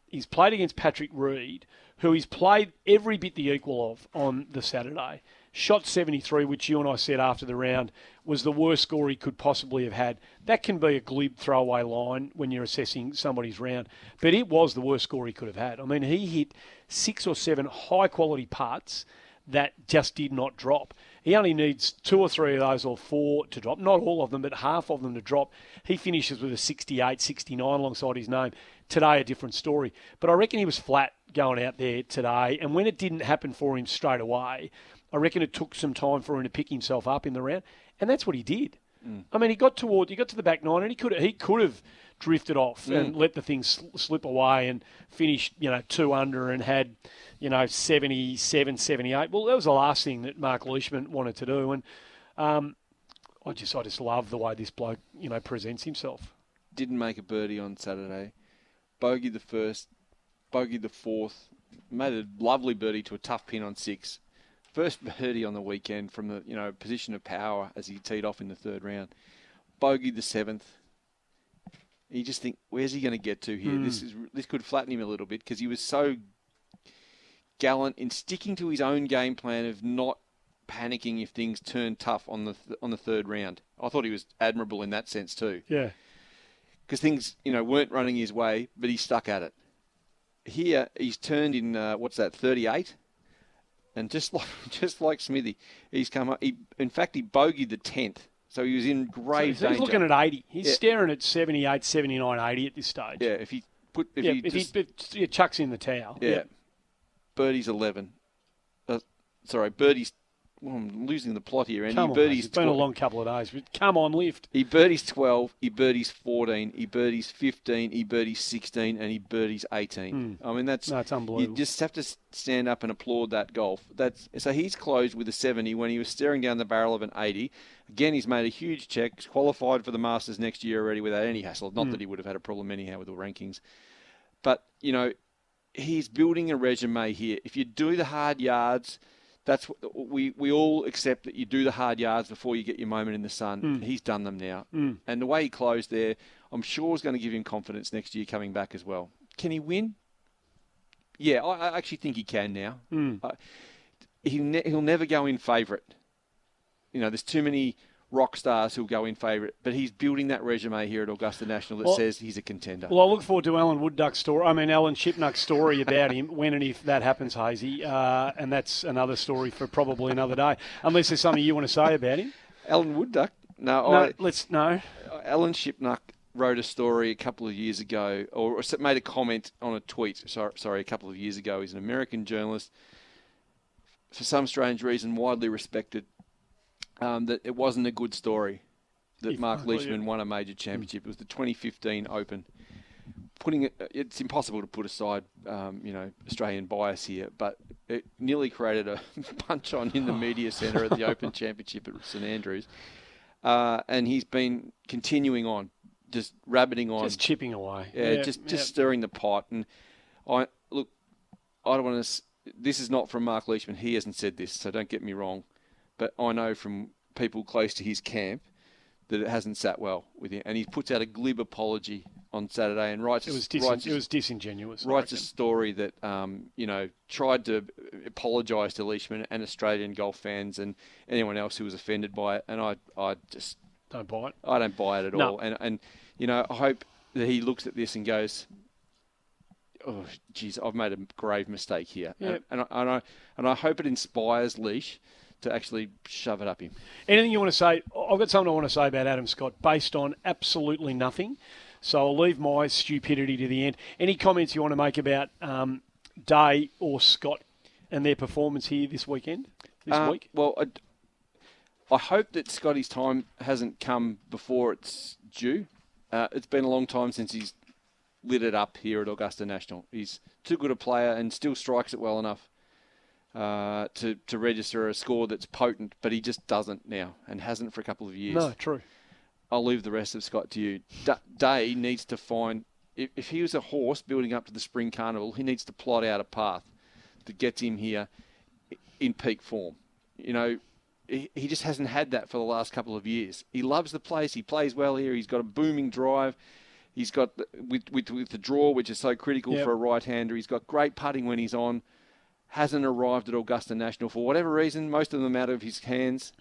He's played against Patrick Reed, who he's played every bit the equal of on the Saturday. Shot 73, which you and I said after the round was the worst score he could possibly have had. That can be a glib throwaway line when you're assessing somebody's round, but it was the worst score he could have had. I mean, he hit 6 or 7 high-quality putts that just did not drop. He only needs 2 or 3 of those or 4 to drop. Not all of them, but half of them to drop. He finishes with a 68, 69 alongside his name. Today, a different story. But I reckon he was flat going out there today, and when it didn't happen for him straight away, I reckon it took some time for him to pick himself up in the round, and that's what he did. I mean, he got to the back nine, and he could have drifted off and let the thing slip away and finished 2 under and had 77, 78. Well, that was the last thing that Mark Leishman wanted to do, and I just love the way this bloke presents himself. Didn't make a birdie on Saturday, bogeyed the first, bogeyed the fourth, made a lovely birdie to a tough pin on 6. First birdie on the weekend from the position of power as he teed off in the 3rd round. Bogeyed the 7th. You just think, where's he going to get to here? This could flatten him a little bit because he was so gallant in sticking to his own game plan of not panicking if things turned tough on the 3rd round. I thought he was admirable in that sense too. Yeah, because things weren't running his way, but he stuck at it. Here he's turned in 38. And just like Smithy, he's come up. In fact, he bogeyed the 10th, so he was in grave danger. He's looking at 80. He's staring at 78, 79, 80 at this stage. Yeah, if he chucks in the towel. Yeah, birdie's 11. Birdie's. Well, I'm losing the plot here, Andy. It's been a long couple of days, but come on, lift. He birdies 12, he birdies 14, he birdies 15, he birdies 16, and he birdies 18. I mean, it's unbelievable. You just have to stand up and applaud that golf. So he's closed with a 70 when he was staring down the barrel of an 80. Again, he's made a huge check. He's qualified for the Masters next year already without any hassle. Not that he would have had a problem anyhow with the rankings. But, he's building a resume here. If you do the hard yards... That's what we all accept, that you do the hard yards before you get your moment in the sun. He's done them now. And the way he closed there, I'm sure is going to give him confidence next year coming back as well. Can he win? Yeah, I actually think he can now. He'll never go in favourite. There's too many rock stars who'll go in favourite, but he's building that resume here at Augusta National that says he's a contender. Well, I look forward to Alan Shipnuck's story about him when and if that happens, Hazy, and that's another story for probably another day, unless there's something you want to say about him. Alan Wood Duck? No. Alan Shipnuck wrote a story a couple of years ago, or made a comment on a tweet, a couple of years ago. He's an American journalist, for some strange reason widely respected, that it wasn't a good story that Mark Leishman won a major championship. It was the 2015 Open. It's impossible to put aside, Australian bias here, but it nearly created a punch-on in the media centre at the Open Championship at St Andrews. And he's been continuing on, just rabbiting on. Just chipping away. Yeah, just stirring the pot. And I don't want to... This is not from Mark Leishman. He hasn't said this, so don't get me wrong. But I know from people close to his camp that it hasn't sat well with him. And he puts out a glib apology on Saturday and writes... It was disingenuous. Writes a story that, tried to apologise to Leishman and Australian golf fans and anyone else who was offended by it. And I just... Don't buy it? I don't buy it at all. And I hope that he looks at this and goes... Oh, geez, I've made a grave mistake here. Yeah. And I hope it inspires Leish to actually shove it up him. Anything you want to say? I've got something I want to say about Adam Scott based on absolutely nothing. So I'll leave my stupidity to the end. Any comments you want to make about Day or Scott and their performance here this week? Well, I hope that Scotty's time hasn't come before it's due. It's been a long time since he's lit it up here at Augusta National. He's too good a player and still strikes it well enough to register a score that's potent, but he just doesn't now and hasn't for a couple of years. No, true. I'll leave the rest of Scott to you. Day needs to find... If he was a horse building up to the Spring Carnival, he needs to plot out a path that gets him here in peak form. He just hasn't had that for the last couple of years. He loves the place. He plays well here. He's got a booming drive. He's got, with the draw, which is so critical for a right-hander, he's got great putting when he's on. Hasn't arrived at Augusta National for whatever reason, most of them out of his hands,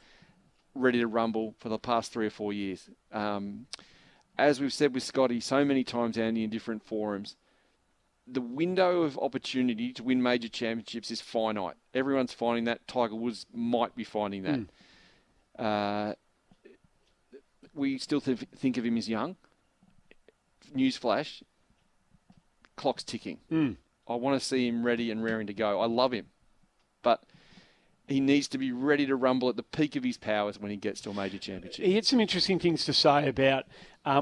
ready to rumble for the past 3 or 4 years. As we've said with Scotty so many times, Andy, in different forums, the window of opportunity to win major championships is finite. Everyone's finding that. Tiger Woods might be finding that. We still think of him as young. Newsflash, clock's ticking. I want to see him ready and raring to go. I love him, but he needs to be ready to rumble at the peak of his powers when he gets to a major championship. He had some interesting things to say about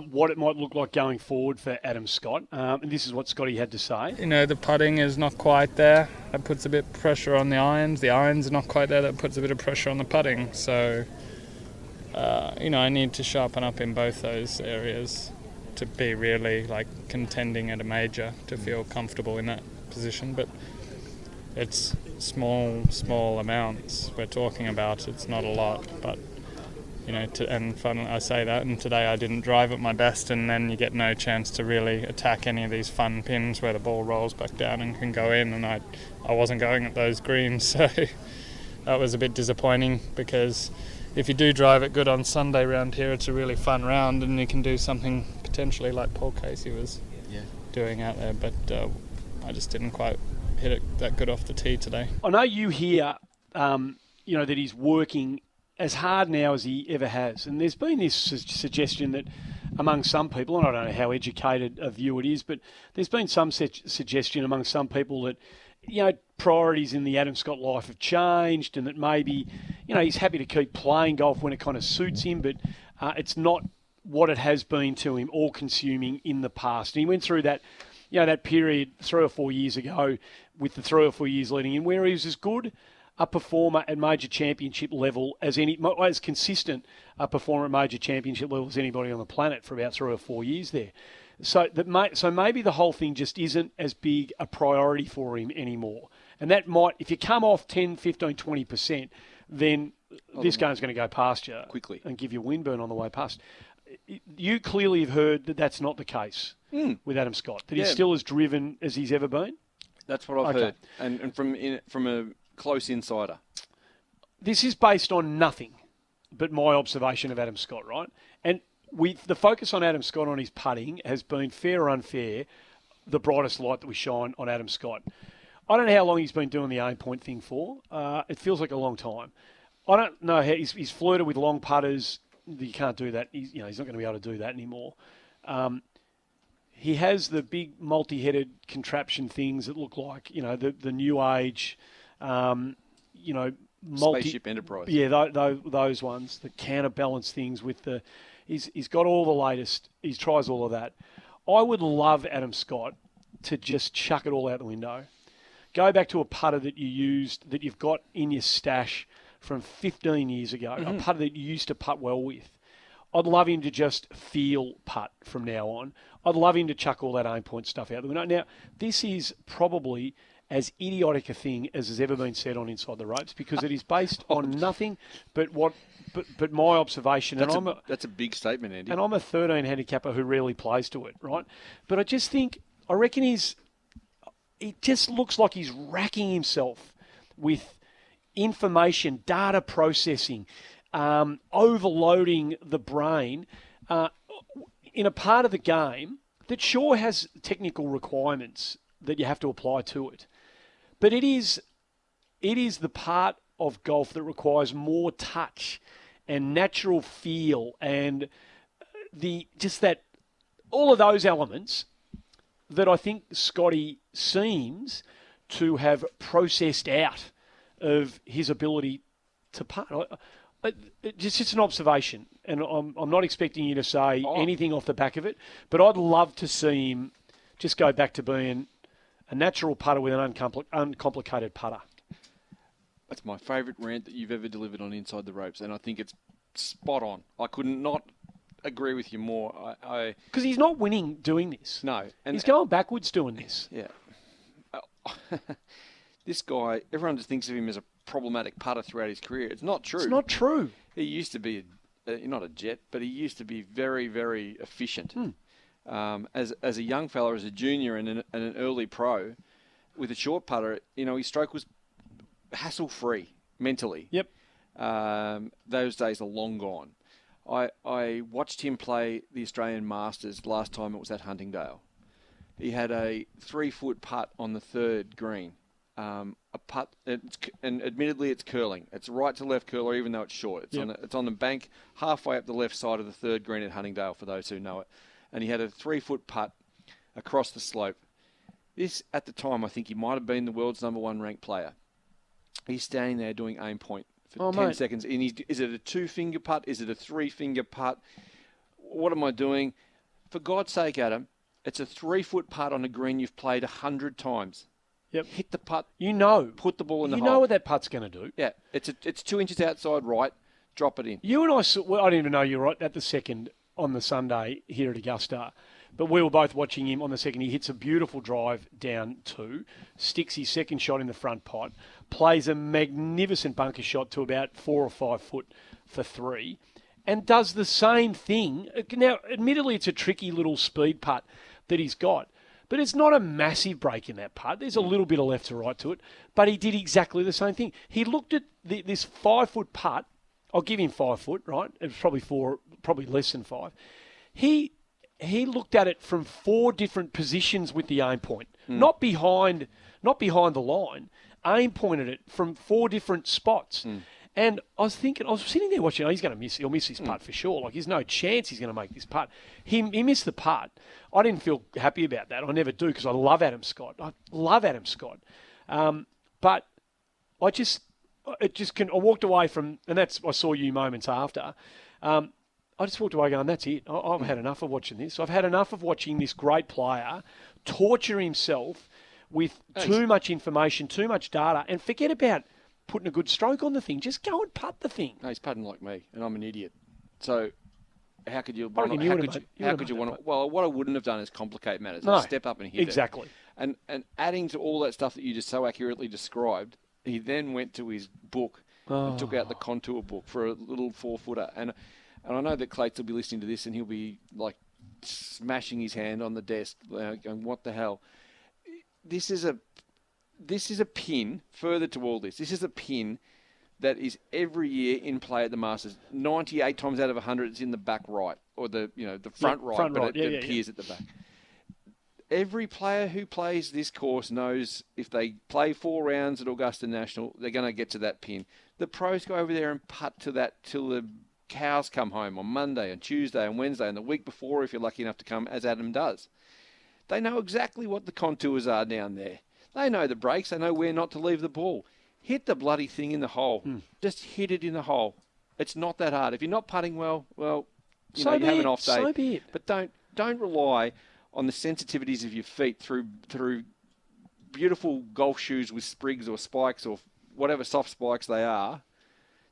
what it might look like going forward for Adam Scott, and this is what Scotty had to say. The putting is not quite there. That puts a bit of pressure on the irons. The irons are not quite there. That puts a bit of pressure on the putting. So, I need to sharpen up in both those areas to be really contending at a major, to feel comfortable in that position. But it's small amounts we're talking about. It's not a lot, but and fun. I say that, and today I didn't drive at my best, and then you get no chance to really attack any of these fun pins where the ball rolls back down and can go in, and I wasn't going at those greens, so that was a bit disappointing, because if you do drive it good on Sunday round here, it's a really fun round, and you can do something potentially like Paul Casey was doing out there, but I just didn't quite hit it that good off the tee today. I know you hear, that he's working as hard now as he ever has, and there's been this suggestion that among some people, and I don't know how educated a view it is, but there's been some suggestion among some people that, priorities in the Adam Scott life have changed, and that maybe, he's happy to keep playing golf when it kind of suits him, but it's not what it has been to him, all-consuming in the past. And he went through that, that period 3 or 4 years ago, with the 3 or 4 years leading in, where he was as good a performer at major championship level as consistent a performer at major championship level as anybody on the planet for about 3 or 4 years there. So maybe the whole thing just isn't as big a priority for him anymore. And that might, if you come off 10, 15, 20%, then this game's going to go past you quickly and give you a windburn on the way past. You clearly have heard that that's not the case with Adam Scott, that he's still as driven as he's ever been. That's what I've heard, and from a close insider. This is based on nothing but my observation of Adam Scott, right? And the focus on Adam Scott on his putting has been, fair or unfair, the brightest light that we shine on Adam Scott. I don't know how long he's been doing the aim point thing for. It feels like a long time. I don't know how he's flirted with long putters you can't do that. He's not going to be able to do that anymore. He has the big multi-headed contraption things that look like, the new age, Spaceship Enterprise. Yeah, those ones, the counterbalance things with the. He's got all the latest. He tries all of that. I would love Adam Scott to just chuck it all out the window. Go back to a putter that you used, that you've got in your stash from 15 years ago, a putter that you used to putt well with. I'd love him to just feel putt from now on. I'd love him to chuck all that aim point stuff out the window. Now, this is probably as idiotic a thing as has ever been said on Inside the Ropes, because it is based on nothing but my observation. That's a big statement, Andy. And I'm a 13 handicapper who rarely plays to it, right? But I reckon he just looks like he's racking himself with information, data processing, overloading the brain in a part of the game that sure has technical requirements that you have to apply to it. But it is the part of golf that requires more touch and natural feel and all of those elements that I think Scotty seems to have processed out of his ability to putt. It's just an observation, and I'm not expecting you to say anything off the back of it, but I'd love to see him just go back to being a natural putter with an uncomplicated putter. That's my favourite rant that you've ever delivered on Inside the Ropes, and I think it's spot on. I could not agree with you more. Because he's not winning doing this. No. He's going backwards doing this. Yeah. This guy, everyone just thinks of him as a problematic putter throughout his career. It's not true. It's not true. He used to be, not a jet, but he used to be very, very efficient. As a young fella, as a junior and an early pro, with a short putter, his stroke was hassle-free mentally. Yep. Those days are long gone. I watched him play the Australian Masters last time it was at Huntingdale. He had a 3-foot putt on the third green. A putt, and admittedly it's curling. It's right to left curler, even though it's short. It's on the bank halfway up the left side of the third green at Huntingdale, for those who know it. And he had a 3-foot putt across the slope. This, at the time, I think he might have been the world's #1 ranked player. He's standing there doing aim point for 10 seconds. And is it a 2-finger putt? Is it a 3-finger putt? What am I doing? For God's sake, Adam, it's a 3-foot putt on a green you've played 100 times. Yep. Hit the putt. Put the ball in the hole. You know what that putt's going to do. Yeah. It's 2 inches outside right. Drop it in. You and I didn't even know you were right at the second on the Sunday here at Augusta. But we were both watching him on the second. He hits a beautiful drive down 2, sticks his second shot in the front pot, plays a magnificent bunker shot to about 4 or 5 foot for 3, and does the same thing. Now, admittedly, it's a tricky little speed putt that he's got, but it's not a massive break in that putt. There's a little bit of left to right to it, but he did exactly the same thing. He looked at this 5-foot putt. I'll give him 5 foot, right? It was probably 4, probably less than 5. He looked at it from 4 different positions with the aim point, not behind the line. Aim pointed it from 4 different spots. And I was sitting there watching, he'll miss his putt for sure. Like, there's no chance he's going to make this putt. He missed the putt. I didn't feel happy about that. I never do, because I love Adam Scott. But I walked away from, and I saw you moments after. I just walked away going, that's it. I've had enough of watching this. I've had enough of watching this great player torture himself with too much information, too much data, and forget about putting a good stroke on the thing. Just go and putt the thing. No, he's putting like me, and I'm an idiot. So how could you? Well, what I wouldn't have done is complicate matters. No, step up and hit exactly. it. And adding to all that stuff that you just so accurately described, he then went to his book and took out the contour book for a little 4-footer. And I know that Clates will be listening to this, and he'll be like smashing his hand on the desk, going, "What the hell?" This is a pin. Further to all this, this is a pin that is every year in play at the Masters. 98 times out of 100, it's in the back right, or the front right, but it appears at the back. Every player who plays this course knows if they play 4 rounds at Augusta National, they're going to get to that pin. The pros go over there and putt to that till the cows come home on Monday and Tuesday and Wednesday and the week before if you're lucky enough to come, as Adam does. They know exactly what the contours are down there. They know the breaks. They know where not to leave the ball. Hit the bloody thing in the hole. Just hit it in the hole. It's not that hard. If you're not putting well, you have an off day. So be it. But don't rely on the sensitivities of your feet through beautiful golf shoes with sprigs or spikes or whatever soft spikes they are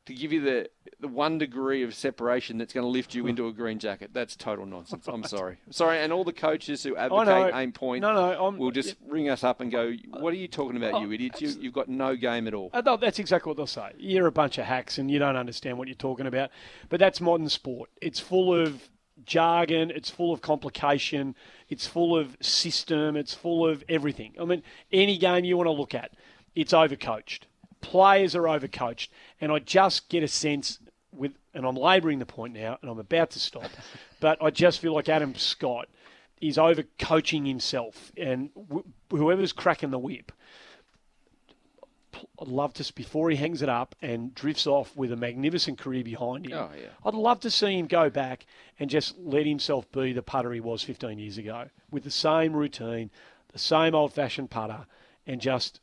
to give you the 1 degree of separation that's going to lift you into a green jacket. That's total nonsense. I'm sorry. Sorry, and all the coaches who advocate aim point will just ring us up and go, what are you talking about, you idiots? You've got no game at all. That's exactly what they'll say. You're a bunch of hacks and you don't understand what you're talking about. But that's modern sport. It's full of jargon. It's full of complication. It's full of system. It's full of everything. I mean, any game you want to look at, it's overcoached. Players are overcoached, and I just get a sense and I'm labouring the point now, and I'm about to stop, but I just feel like Adam Scott is overcoaching himself, and whoever's cracking the whip, I'd love to, before he hangs it up and drifts off with a magnificent career behind him, I'd love to see him go back and just let himself be the putter he was 15 years ago, with the same routine, the same old-fashioned putter, and just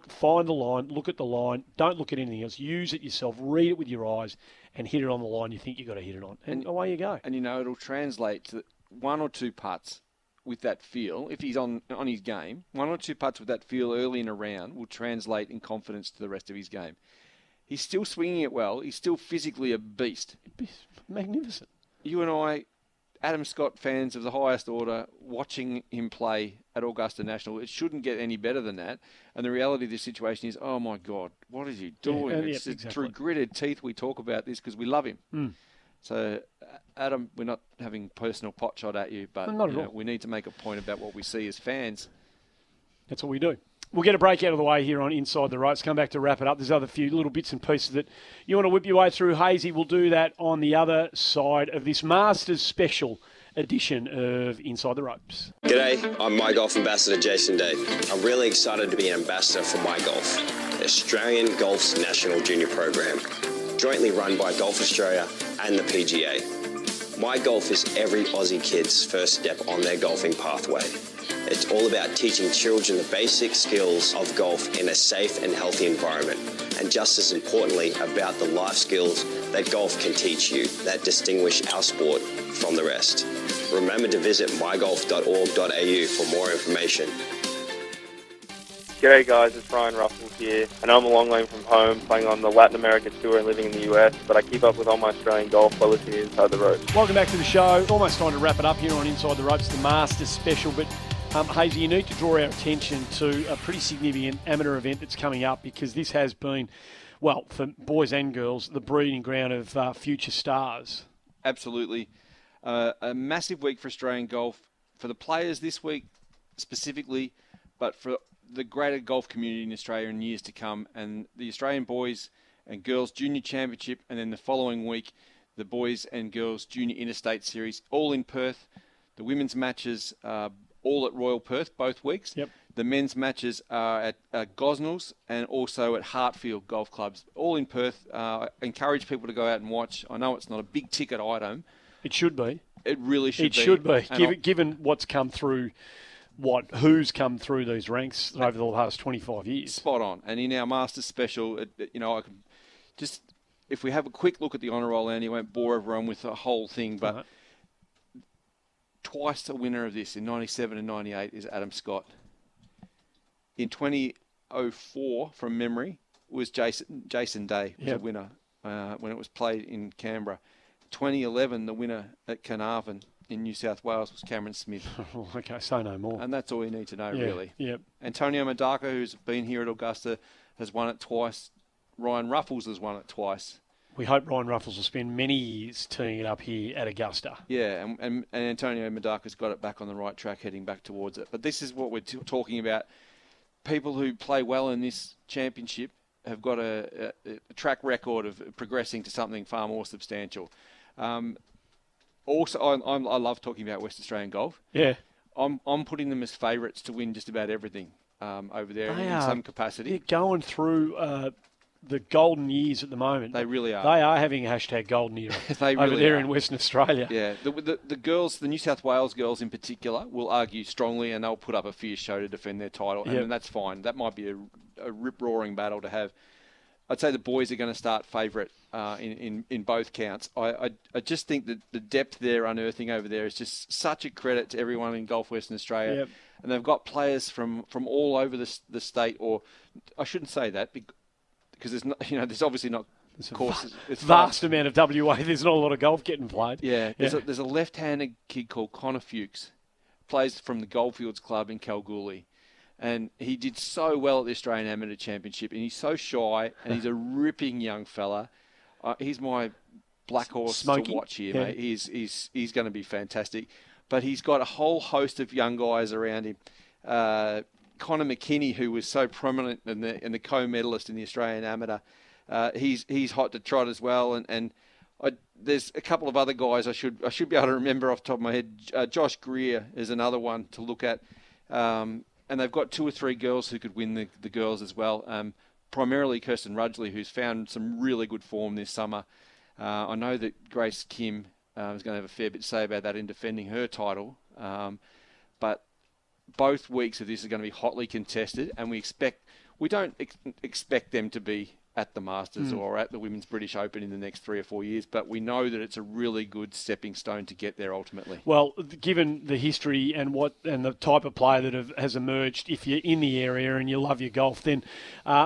find the line, look at the line, don't look at anything else, use it yourself, read it with your eyes, and hit it on the line you think you've got to hit it on. And away you go. And, it'll translate to 1 or 2 putts with that feel. If he's on his game, 1 or 2 putts with that feel early in a round will translate in confidence to the rest of his game. He's still swinging it well. He's still physically a beast. Magnificent. You and I, Adam Scott fans of the highest order, watching him play at Augusta National, it shouldn't get any better than that. And the reality of the situation is, oh my God, what is he doing? It's exactly. Through gritted teeth we talk about this because we love him. So, Adam, we're not having personal pot shot at you, but not at all. We need to make a point about what we see as fans. That's what we do. We'll get a break out of the way here on Inside the Ropes. Come back to wrap it up. There's other few little bits and pieces that you want to whip your way through. Hazy will do that on the other side of this Masters special edition of Inside the Ropes. G'day, I'm My Golf Ambassador Jason Day. I'm really excited to be an ambassador for My Golf, Australian Golf's national junior program, jointly run by Golf Australia and the PGA. My Golf is every Aussie kid's first step on their golfing pathway. It's all about teaching children the basic skills of golf in a safe and healthy environment, and just as importantly, about the life skills that golf can teach you that distinguish our sport from the rest. Remember to visit mygolf.org.au for more information. G'day guys, it's Brian Russell here, and I'm a long way from home, playing on the Latin America tour and living in the US, but I keep up with all my Australian golf while listening to Inside the Ropes. Welcome back to the show. Almost time to wrap it up here on Inside the Ropes, the Masters special, but Hazy, you need to draw our attention to a pretty significant amateur event that's coming up, because this has been, well, for boys and girls, the breeding ground of future stars. Absolutely. A massive week for Australian golf, for the players this week specifically, but for the greater golf community in Australia in years to come. And the Australian Boys and Girls Junior Championship, and then the following week, the Boys and Girls Junior Interstate Series, all in Perth. The women's matches all at Royal Perth both weeks. Yep. The men's matches are at Gosnells and also at Hartfield Golf Clubs, all in Perth. I encourage people to go out and watch. I know it's not a big ticket item. It should be. It really should be. It should be, given what's come through, who's come through these ranks over the last 25 years. Spot on. And in our Masters special, I can just, if we have a quick look at the honour roll, Andy, I won't bore everyone with the whole thing, but twice the winner of this in 97 and 98 is Adam Scott. In 2004, from memory, was Jason Day was a winner when it was played in Canberra. 2011, the winner at Carnarvon in New South Wales was Cameron Smith. Okay, say no more. And that's all you need to know, really. Yep. Antonio Medaka, who's been here at Augusta, has won it twice. Ryan Ruffles has won it twice. We hope Ryan Ruffles will spend many years teeing it up here at Augusta. Yeah, and Antonio Medaka's got it back on the right track, heading back towards it. But this is what we're talking about. People who play well in this championship have got a track record of progressing to something far more substantial. Also, I love talking about West Australian golf. Yeah. I'm putting them as favourites to win just about everything over there in some capacity. They're going through the golden years at the moment. They really are. They are having a hashtag golden era They over really there are. in Western Australia. Yeah, the girls, the New South Wales girls in particular, will argue strongly and they'll put up a fierce show to defend their title, Yep. and that's fine. That might be a rip-roaring battle to have. I'd say the boys are going to start favourite in both counts. I just think that the depth they're unearthing over there is just such a credit to everyone in Golf Western Australia. Yep. And they've got players from all over the state, or I shouldn't say that because there's not, there's obviously not courses. It's Vast amount of WA. There's not a lot of golf getting played. Yeah, there's a left-handed kid called Conor Fuchs, plays from the Goldfields Club in Kalgoorlie. And he did so well at the Australian Amateur Championship, and he's so shy, and he's a ripping young fella. He's my black horse Smokey. to watch here, Yeah. mate. He's going to be fantastic. But he's got a whole host of young guys around him. Conor McKinney, who was so prominent and the co-medalist in the Australian Amateur, he's hot to trot as well. And there's a couple of other guys I should be able to remember off the top of my head. Josh Greer is another one to look at. And they've got 2 or 3 girls who could win the girls as well. Primarily Kirsten Rudgley, who's found some really good form this summer. I know that Grace Kim is going to have a fair bit to say about that in defending her title. But both weeks of this are going to be hotly contested, and we don't expect them to be at the Masters or at the Women's British Open in the next 3 or 4 years, but we know that it's a really good stepping stone to get there ultimately. Well, given the history and the type of player that has emerged, if you're in the area and you love your golf, then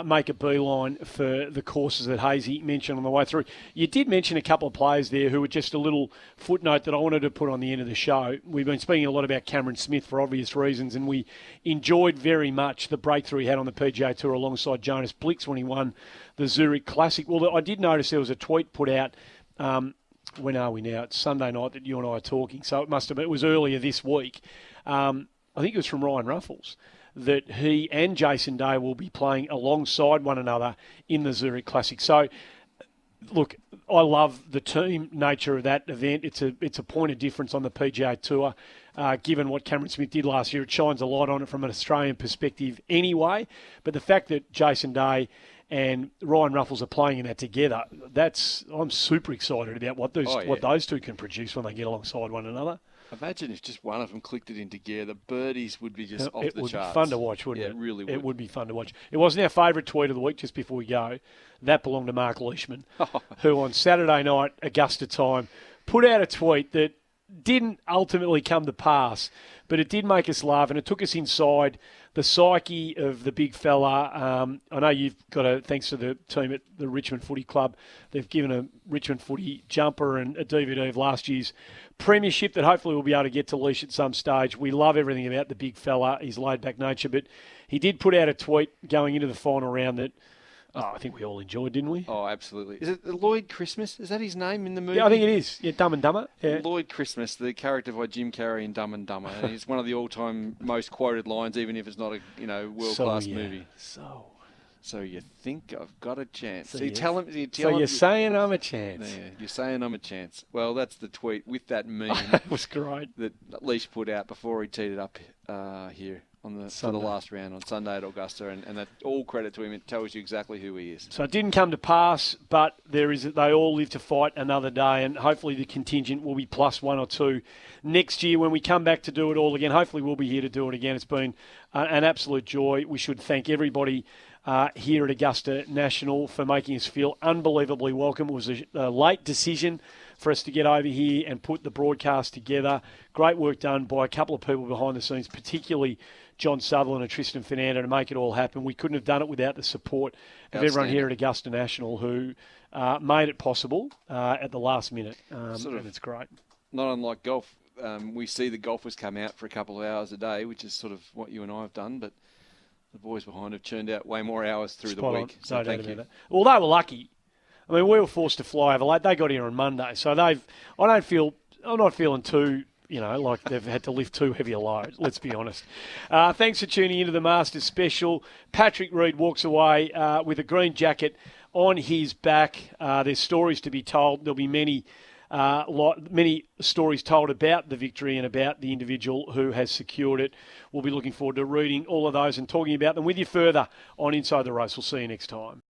make a beeline for the courses that Hazy mentioned on the way through. You did mention a couple of players there who were just a little footnote that I wanted to put on the end of the show. We've been speaking a lot about Cameron Smith for obvious reasons, and we enjoyed very much the breakthrough he had on the PGA Tour alongside Jonas Blix when he won the Zurich Classic. Well, I did notice there was a tweet put out. When are we now? It's Sunday night that you and I are talking, so it was earlier this week. I think it was from Ryan Ruffles that he and Jason Day will be playing alongside one another in the Zurich Classic. So, look, I love the team nature of that event. It's a point of difference on the PGA Tour. Given what Cameron Smith did last year, it shines a light on it from an Australian perspective anyway. But the fact that Jason Day and Ryan Ruffles are playing in that together, I'm super excited about what those two can produce when they get alongside one another. Imagine if just one of them clicked it into gear. The birdies would be just off the charts. It would be fun to watch, wouldn't it? It really would. It would be fun to watch. It wasn't our favourite tweet of the week, just before we go. That belonged to Mark Leishman, who on Saturday night, Augusta time, put out a tweet that didn't ultimately come to pass, but it did make us laugh, and it took us inside the psyche of the big fella. I know you've got thanks to the team at the Richmond Footy Club, they've given a Richmond Footy jumper and a DVD of last year's premiership that hopefully we'll be able to get to Leash at some stage. We love everything about the big fella, his laid-back nature, but he did put out a tweet going into the final round that I think we all enjoyed, didn't we? Oh, absolutely. Is it Lloyd Christmas? Is that his name in the movie? Yeah, I think it is. Yeah, Dumb and Dumber. Yeah. Lloyd Christmas, the character by Jim Carrey in Dumb and Dumber. And it's one of the all-time most quoted lines, even if it's not a world-class movie. So you think I've got a chance. So you're saying I'm a chance. Yeah, you're saying I'm a chance. Well, that's the tweet with that meme. That was great. That Leash put out before he teed it up here for the last round on Sunday at Augusta, and that all credit to him. It tells you exactly who he is. So it didn't come to pass, but they all live to fight another day, and hopefully the contingent will be plus 1 or 2 next year when we come back to do it all again. Hopefully we'll be here to do it again. It's been an absolute joy. We should thank everybody here at Augusta National for making us feel unbelievably welcome. It was a late decision for us to get over here and put the broadcast together. Great work done by a couple of people behind the scenes, particularly John Sutherland and Tristan Fernando, to make it all happen. We couldn't have done it without the support of everyone here at Augusta National who made it possible at the last minute. And it's great. Not unlike golf. We see the golfers come out for a couple of hours a day, which is sort of what you and I have done, but the boys behind have churned out way more hours through the week. So no thank doubt you. about that. Well, they were lucky. I mean, we were forced to fly over late. They got here on Monday, so I'm not feeling too, like they've had to lift too heavy a load, let's be honest. Thanks for tuning into the Masters Special. Patrick Reed walks away with a green jacket on his back. There's stories to be told. There'll be many stories told about the victory and about the individual who has secured it. We'll be looking forward to reading all of those and talking about them with you further on Inside the Race. We'll see you next time.